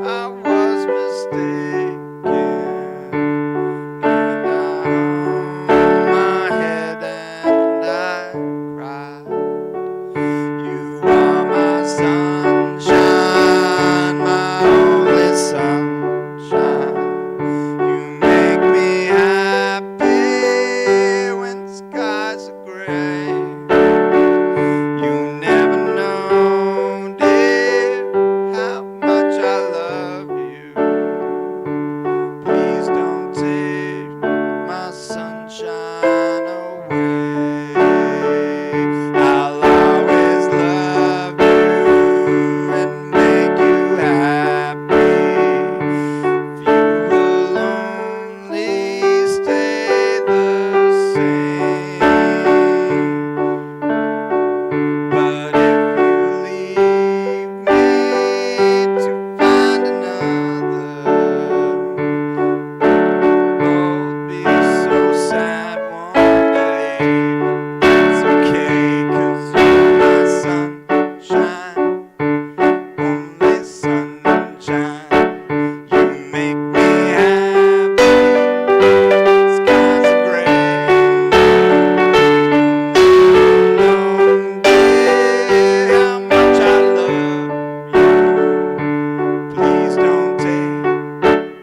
I was mistaken, and I hung my head and I cried. You are my sunshine, my only sunshine. You make me happy when skies are gray. You never know, dear, how much I love you. Please don't take my sunshine away. I'll always love you and make you happy. If you will only stay the same. But if you leave me to find another, oh, be so sad one day. It's okay, 'cause you're my sunshine, only sunshine. You make me happy, skies are gray. Know, dear, how much I love you. Please don't take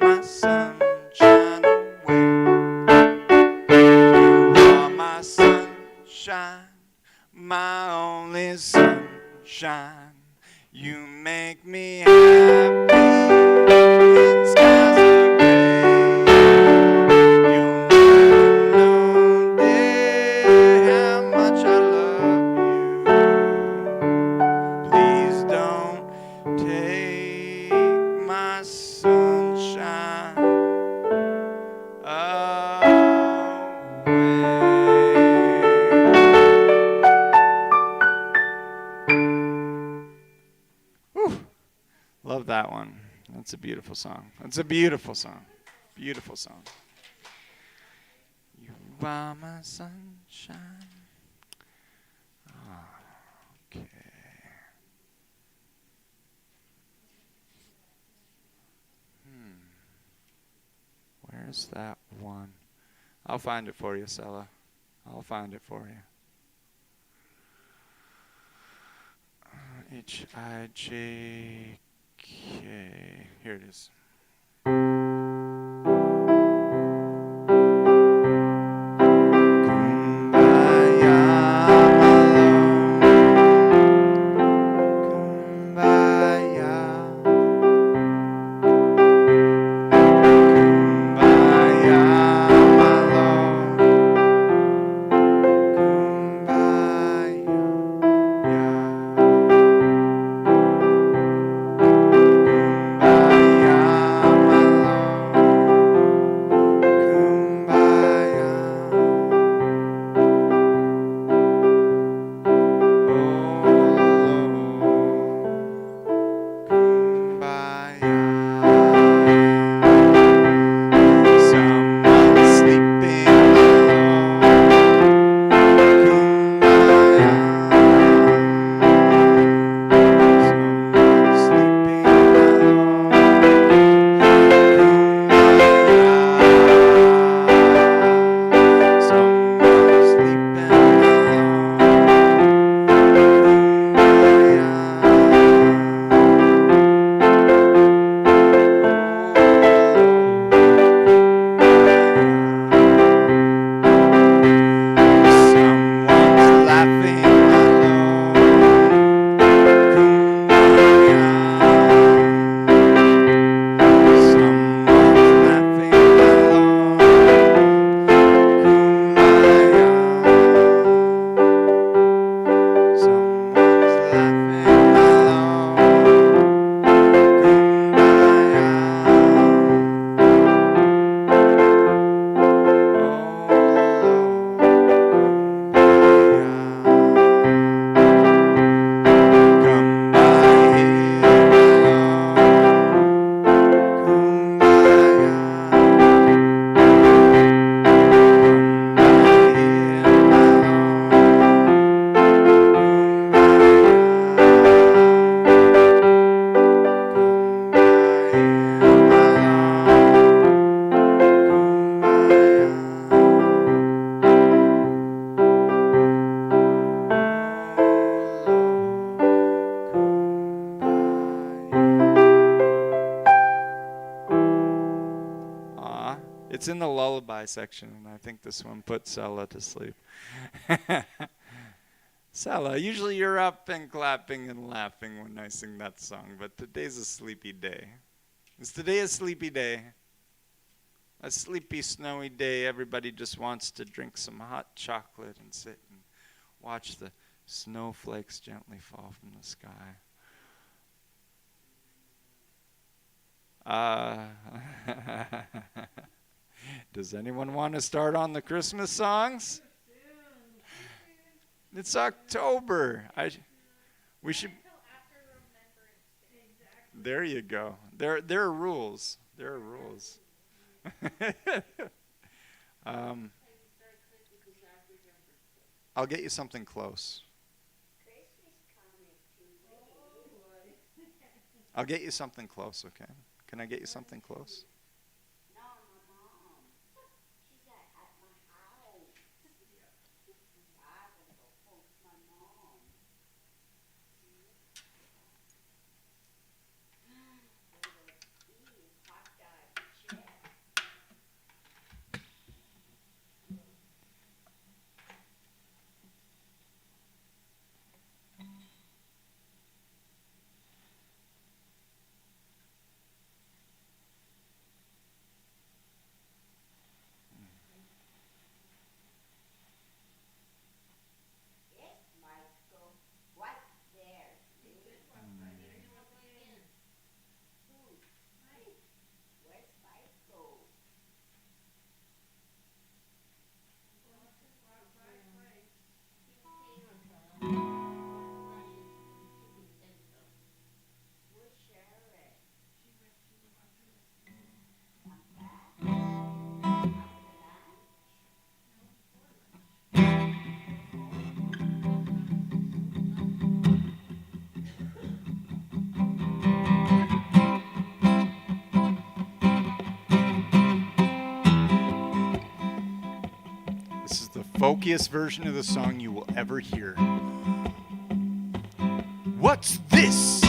my sunshine away. You are my sunshine, my only sunshine. You make me happy when skies are gray. You'll never know, dear, how much I love you. Please don't take my sunshine away. Whew. Love that one. That's a beautiful song. That's a beautiful song. Beautiful song. You are my sunshine. Where's that one? I'll find it for you, Sella. I'll find it for you. H-I-J-K. Here it is. It's in the lullaby section, and I think this one put Sella to sleep. Sella, usually you're up and clapping and laughing when I sing that song, but today's a sleepy day. Is today a sleepy day? A sleepy, snowy day. Everybody just wants to drink some hot chocolate and sit and watch the snowflakes gently fall from the sky. Does anyone want to start on the Christmas songs? It's October. We should. There you go. There are rules. There are rules. I'll get you something close. I'll get you something close, okay? Can I get you something close? folkiest version of the song you will ever hear. What's this?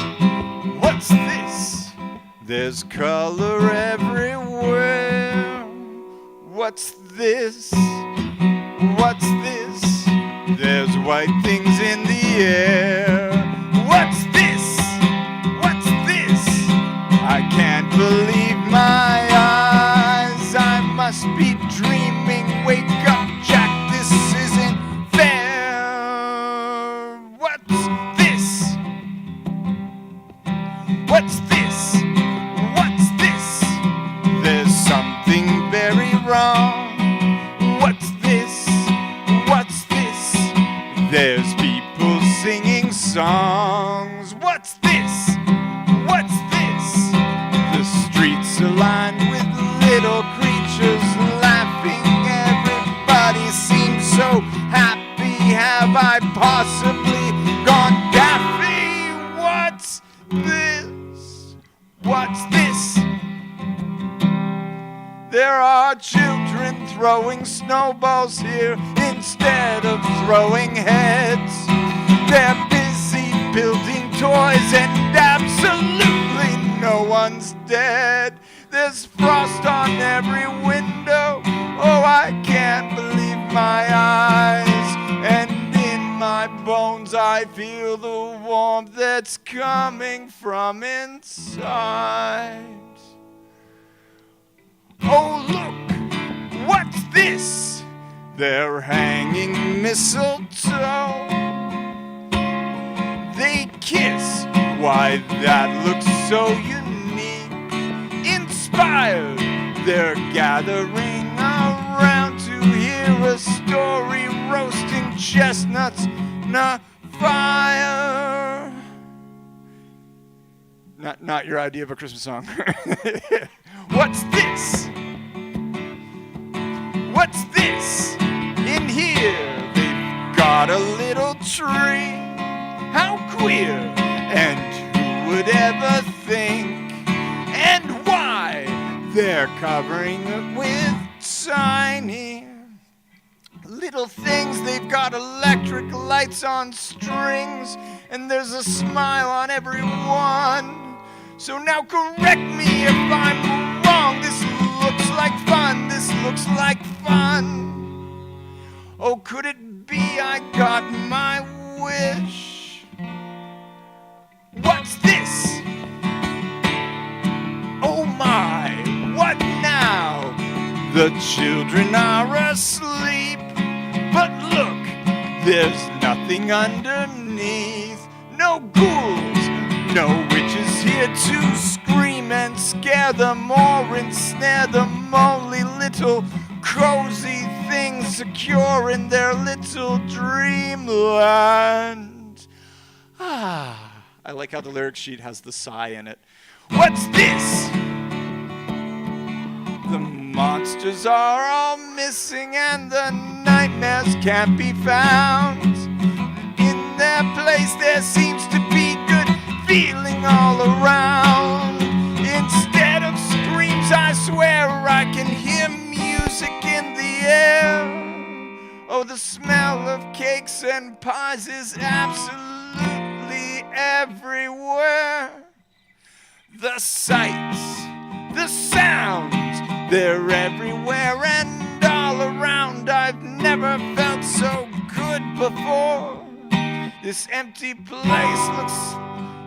What's this? There's color everywhere. What's this? What's this? There's white things in the air. What's this? What's this? I can't believe my eyes. I must be dreaming. Wake up, Jack, this isn't fair. What's this? What's this? What's this? There's something very wrong. What's this? What's this? There's people singing songs. What's this? What's this? The streets are lined with little creatures laughing. Everybody seems so happy. Have I possibly gone daffy? What's this? What's this? There are children throwing snowballs here instead of throwing heads. They're busy building toys and absolutely no one's dead. There's frost on every window. Oh, I can't believe my eyes. And in my bones I feel the warmth that's coming from inside. Oh, look, what's this? They're hanging mistletoe. They kiss. Why, that looks so unique. Inspired, they're gathering around to hear a story, roasting chestnuts in a fire. Not your idea of a Christmas song. What's this? What's this? In here they've got a little tree. How queer! And who would ever think? And why? They're covering it with tiny little things. They've got electric lights on strings, and there's a smile on everyone. So now correct me if I'm wrong. This looks like fun. This looks like fun. Oh, could it be I got my wish? What's this? Oh my, what now? The children are asleep. But look, there's nothing underneath. No ghouls, no witches here to scream and scare them or ensnare them. Only little cozy things secure in their little dreamland. Ah, I like how the lyric sheet has the sigh in it. What's this? The monsters are all missing and the nightmares can't be found. In their place there seems to be good feeling all around. Instead of screams, I swear I can hear music in the air. Oh, the smell of cakes and pies is absolutely everywhere. The sights, the sounds, they're everywhere and all around. I've never felt so good before. This empty place looks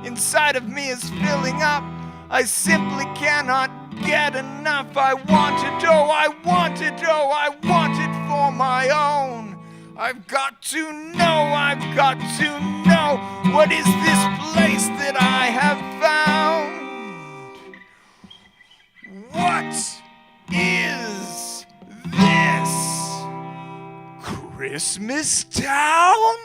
inside of me is filling up. I simply cannot get enough. I want it, oh, I want it, oh, I want it for my own. I've got to know, I've got to know. What is this place that I have found? What is this? Christmas Town?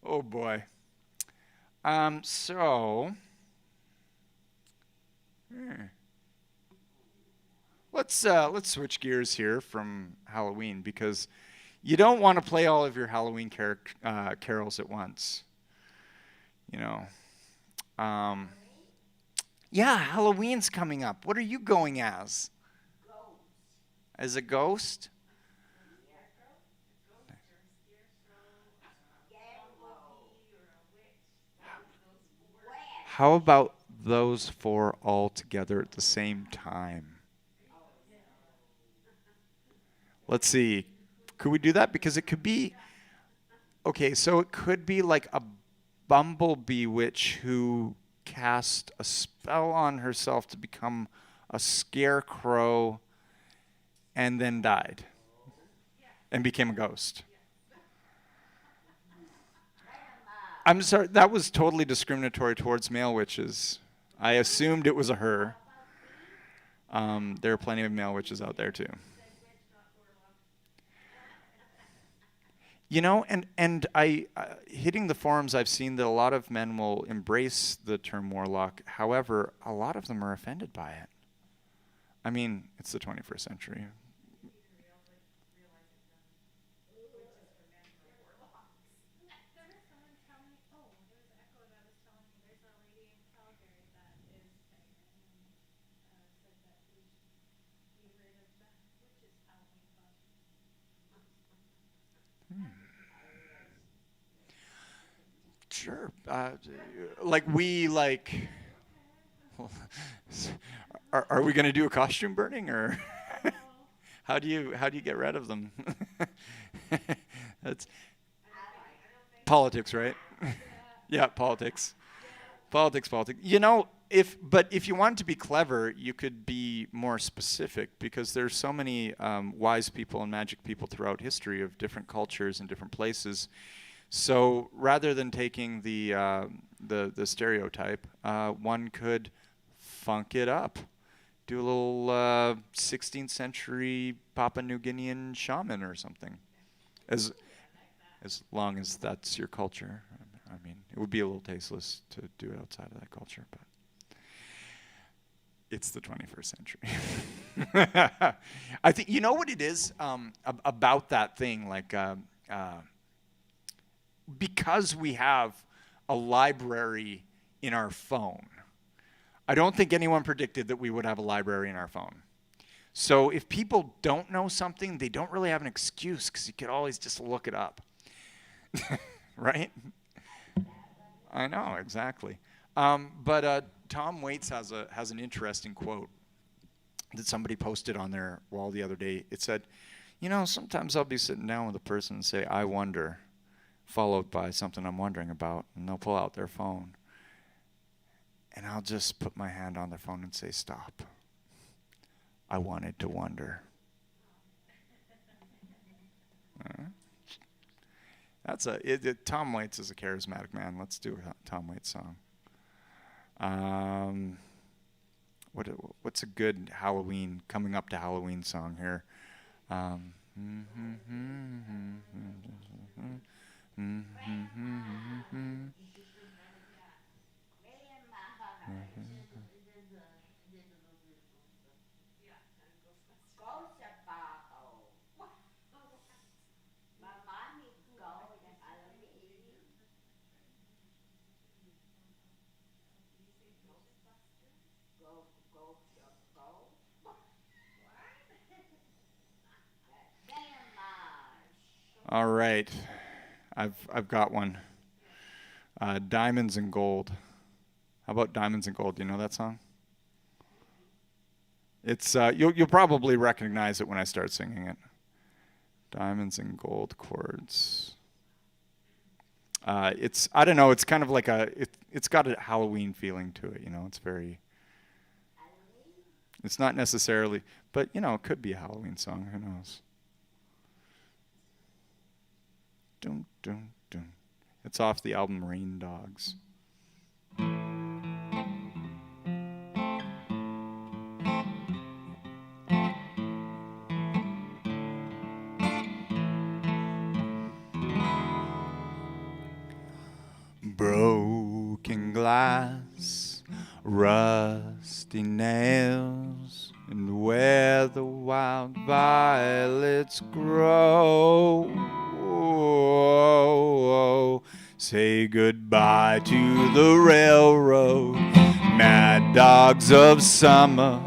Oh boy. Let's switch gears here from Halloween, because you don't want to play all of your Halloween carols at once. You know, Yeah, Halloween's coming up. What are you going as? As a ghost? How about those four all together at the same time? Let's see. Could we do that? Because it could be. Okay, so it could be like a bumblebee witch who cast a spell on herself to become a scarecrow and then died and became a ghost. I'm sorry, that was totally discriminatory towards male witches. I assumed it was a her. There are plenty of male witches out there too. You know, and I hitting the forums, I've seen that a lot of men will embrace the term warlock. However, a lot of them are offended by it. I mean, it's the 21st century. Sure. Like. Are we going to do a costume burning, or how do you get rid of them? That's politics, right? Yeah, politics. Politics. You know, if you wanted to be clever, you could be more specific, because there's so many wise people and magic people throughout history of different cultures and different places. So rather than taking the stereotype, one could funk it up, do a little 16th century Papua New Guinean shaman or something, as long as that's your culture. I mean, it would be a little tasteless to do it outside of that culture, but it's the 21st century. I think, you know what it is about that thing, like because we have a library in our phone. I don't think anyone predicted that we would have a library in our phone. So if people don't know something, they don't really have an excuse, because you could always just look it up. Right? I know, exactly. But Tom Waits has an interesting quote that somebody posted on their wall the other day. It said, you know, sometimes I'll be sitting down with a person and say, I wonder, followed by something I'm wondering about, and they'll pull out their phone. And I'll just put my hand on their phone and say, stop. I wanted to wonder. Tom Waits is a charismatic man. Let's do a Tom Waits song. What's a good Halloween, coming up to Halloween song here? All right, I've got one. Diamonds and Gold. How about Diamonds and Gold? Do you know that song? It's you'll probably recognize it when I start singing it. Diamonds and gold chords. It's, I don't know, it's kind of like it's got a Halloween feeling to it, you know. It's not necessarily, but you know, it could be a Halloween song, who knows. Dun dun dun. It's off the album Rain Dogs. Broken glass, rusty nails, and where the wild violets grow. Say goodbye to the railroad, mad dogs of summer,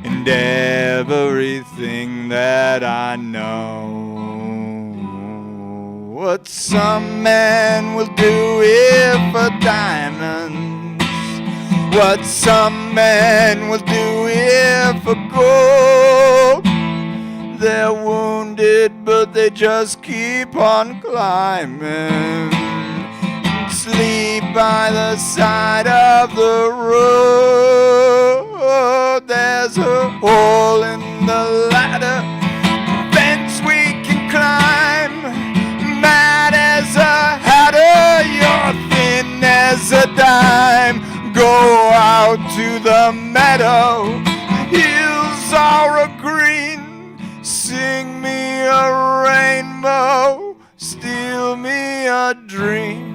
and everything that I know. What some men will do here for diamonds, what some men will do here for gold. They're wounded, but they just keep on climbing. Sleep by the side of the road. There's a hole in the ladder, fence we can climb. Mad as a hatter, you're thin as a dime. Go out to the meadow, hills are a green. Sing me a rainbow, steal me a dream.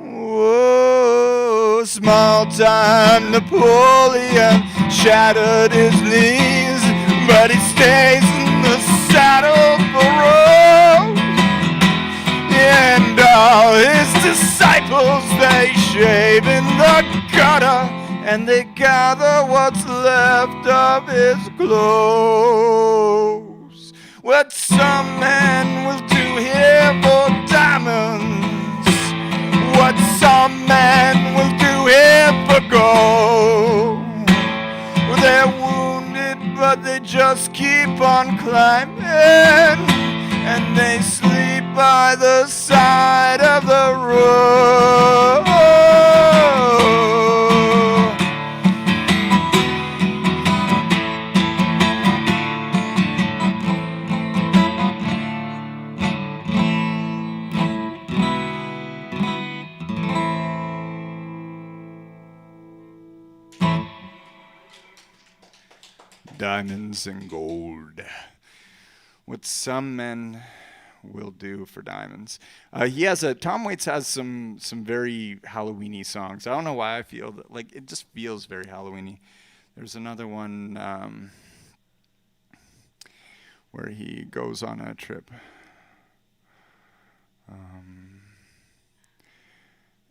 Whoa, small-time Napoleon shattered his knees, but he stays in the saddle for Rome. And all his disciples, they shave in the gutter, and they gather what's left of his clothes. What some men will do here for diamonds, what some men will do here for gold. Well, they're wounded, but they just keep on climbing, and they sleep by the side of the road. Diamonds and gold. What some men will do for diamonds. Tom Waits has some very Halloween-y songs. I don't know why I feel that, like, it just feels very Halloween-y. There's another one where he goes on a trip.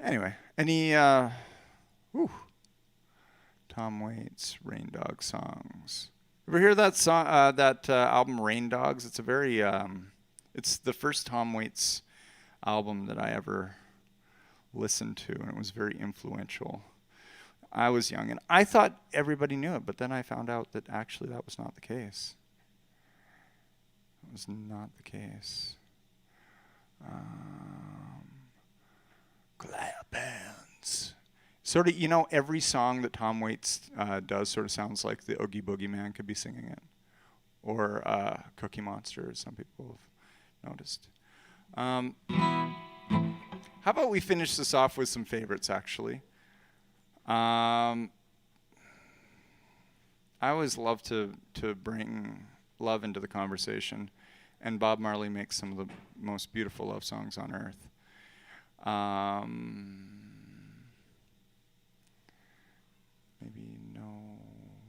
Anyway, any Tom Waits Rain Dog songs. Ever hear that song? That album Rain Dogs? It's a very it's the first Tom Waits album that I ever listened to, and it was very influential. I was young, and I thought everybody knew it, but then I found out that actually that was not the case. It was not the case. Clap hands. Sort of, you know, every song that Tom Waits does sort of sounds like the Oogie Boogie Man could be singing it, or Cookie Monster, as some people have noticed. How about we finish this off with some favorites, actually? I always love to bring love into the conversation, and Bob Marley makes some of the most beautiful love songs on earth. Maybe No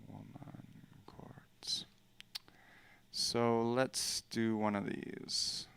Woman Chords. So let's do one of these.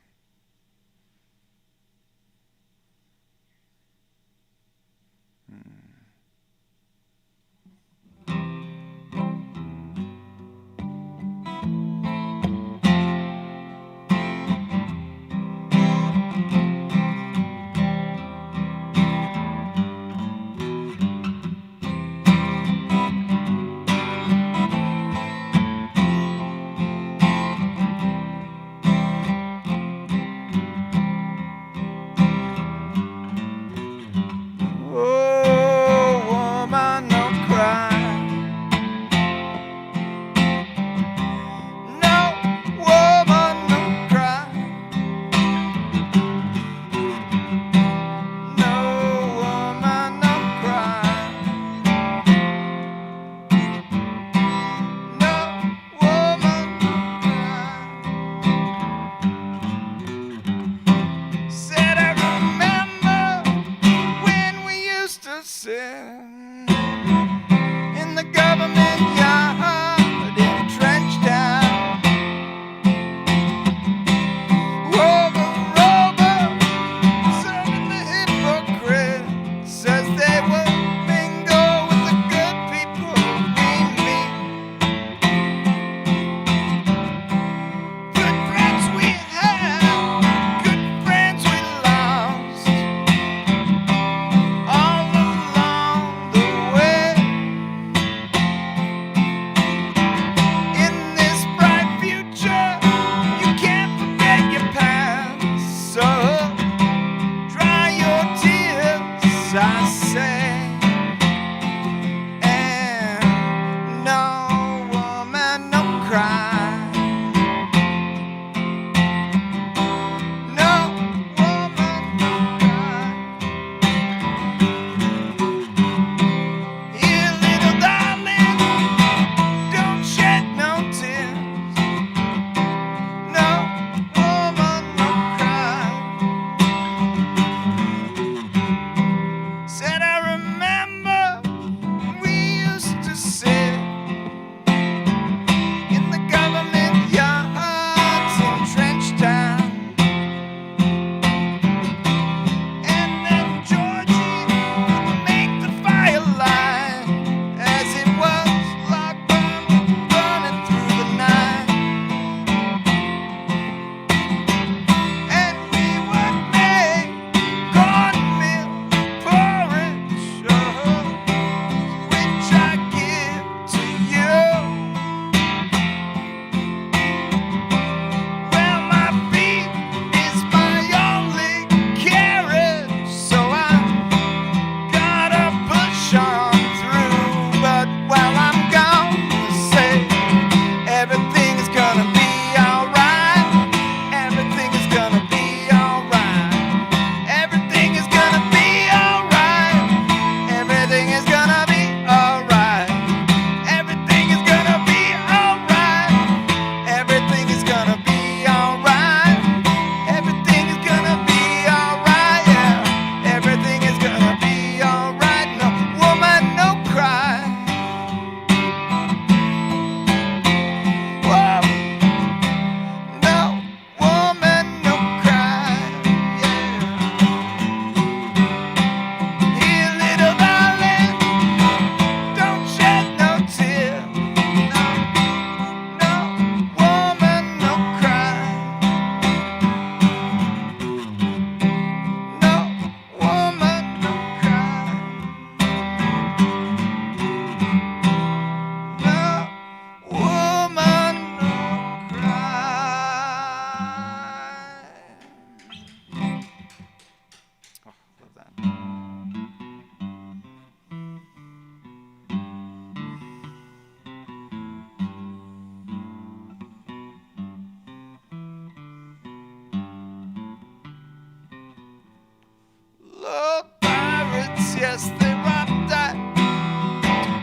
yes, they robbed that.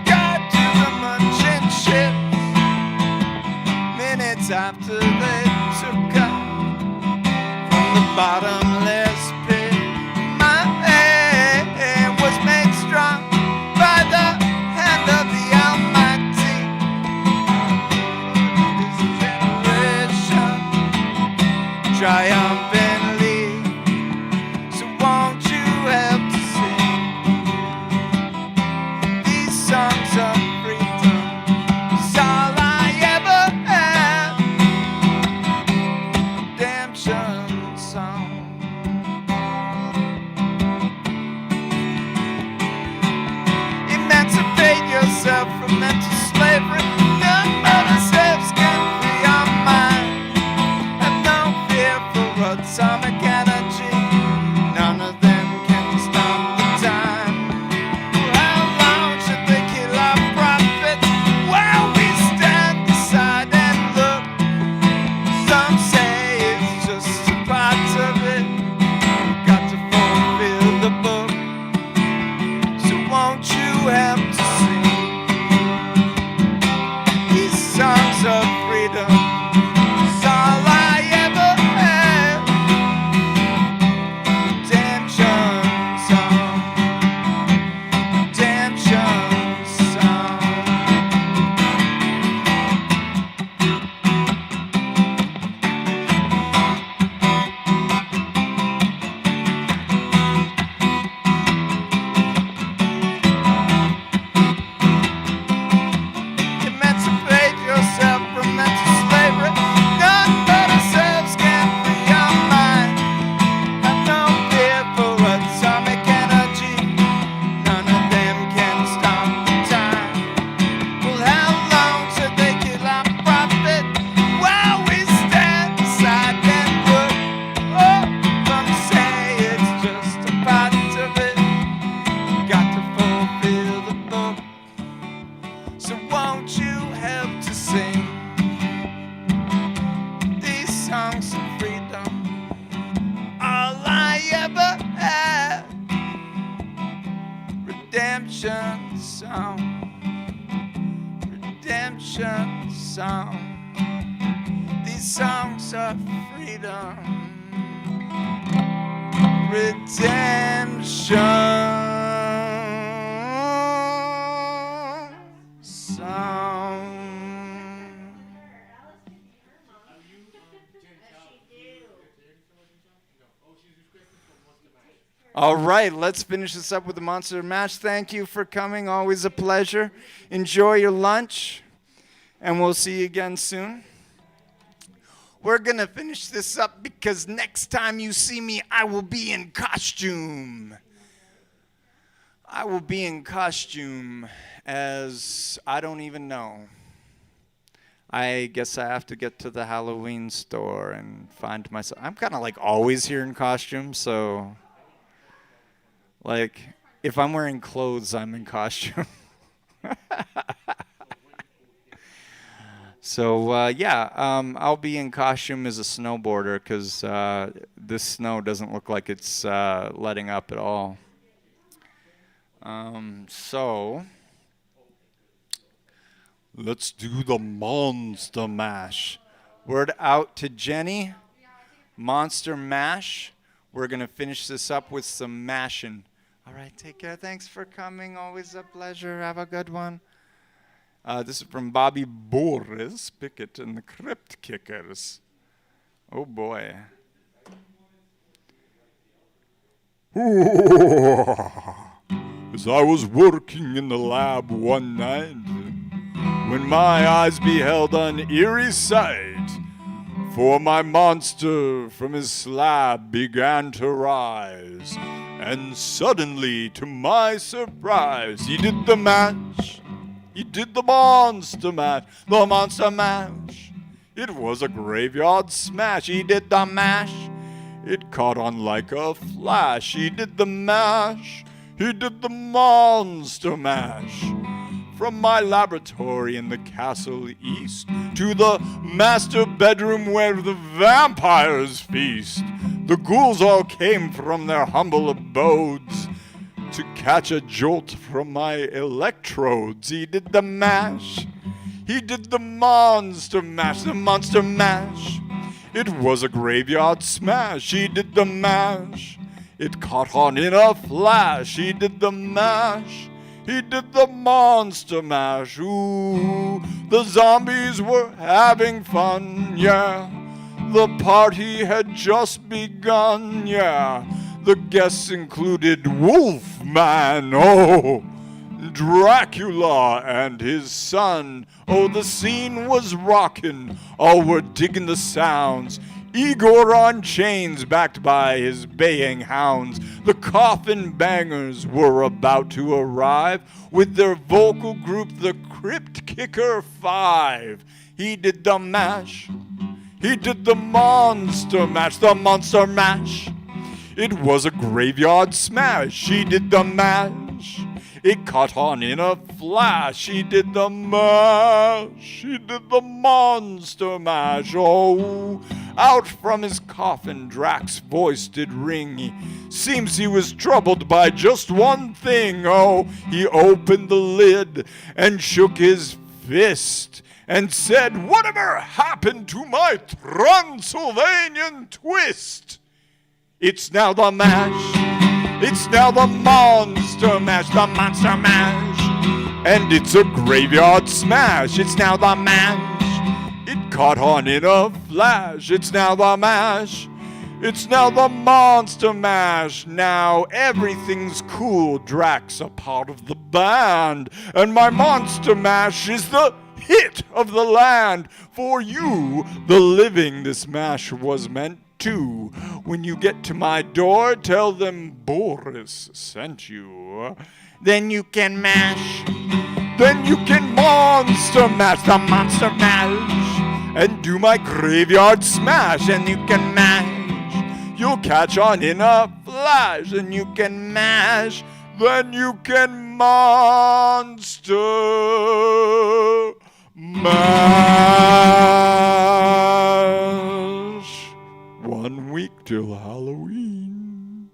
Got to the munching ships minutes after they took up from the bottomless pit. My hand was made strong by the hand of the Almighty. This generation triumphantly. So won't you help to sing these songs of freedom? 'Cause all I ever had, redemption song. Emancipate yourself from mental slavery. None but ourselves can free our mind. Have no fear for atomic energy. None of them can stop the time. How long should they kill our prophets while we stand aside and look? Some say it's just a part of it. We've got to fulfill the book. So won't you help to sing these songs of freedom? 'Cause all I ever had, redemption song, redemption song. Emancipate yourself from mental slavery. None but ourselves can free our mind. Have no fear for atomic energy. None of them can stop the time. Well, how long should they kill our prophet while we stand aside and look? Oh, some say it's just a part of it. Got to fulfill the book. So won't you help to sing these songs of freedom? All I ever had, redemption song, redemption song. These songs of freedom, redemption song. All right, let's finish this up with the Monster Mash. Thank you for coming. Always a pleasure. Enjoy your lunch, and we'll see you again soon. We're going to finish this up because next time you see me, I will be in costume. I will be in costume as I don't even know. I guess I have to get to the Halloween store and find myself. I'm kind of like always here in costume, so like if I'm wearing clothes, I'm in costume. So yeah, I'll be in costume as a snowboarder because this snow doesn't look like it's letting up at all. So let's do the Monster Mash. Word out to Jenny. Monster Mash. We're going to finish this up with some mashing. All right, take care. Thanks for coming. Always a pleasure. Have a good one. This is from Bobby Boris Pickett and the Crypt Kickers. Oh, boy. As I was working in the lab one night, when my eyes beheld an eerie sight, for my monster from his slab began to rise, and suddenly, to my surprise, he did the mash. He did the Monster Mash, the Monster Mash. It was a graveyard smash. He did the mash. It caught on like a flash. He did the mash. He did the Monster Mash. From my laboratory in the castle east to the master bedroom where the vampires feast, the ghouls all came from their humble abodes, to catch a jolt from my electrodes. He did the mash. He did the monster mash, the monster mash. It was a graveyard smash. He did the mash. It caught on in a flash. He did the mash. He did the monster mash. Ooh, the zombies were having fun, yeah. The party had just begun, yeah. The guests included Wolfman, oh, Dracula and his son. Oh, the scene was rockin', all were digging the sounds. Igor on chains, backed by his baying hounds. The coffin bangers were about to arrive with their vocal group, the Crypt Kicker 5. He did the mash. He did the monster mash, the monster mash. It was a graveyard smash. He did the mash. It caught on in a flash. He did the mash. He did the monster mash. Oh, out from his coffin Drac's voice did ring. Seems he was troubled by just one thing. Oh, he opened the lid and shook his fist and said, "Whatever happened to my Transylvanian twist?" It's now the mash. It's now the monster mash, the monster mash. And it's a graveyard smash. It's now the mash. It caught on in a flash. It's now the mash. It's now the monster mash. Now everything's cool. Drac's a part of the band. And my monster mash is the hit of the land. For you, the living, this mash was meant to. When you get to my door, tell them Boris sent you. Then you can mash. Then you can monster mash, the monster mash. And do my graveyard smash. And you can mash. You'll catch on in a flash. And you can mash. Then you can monster mash. 1 week till Halloween.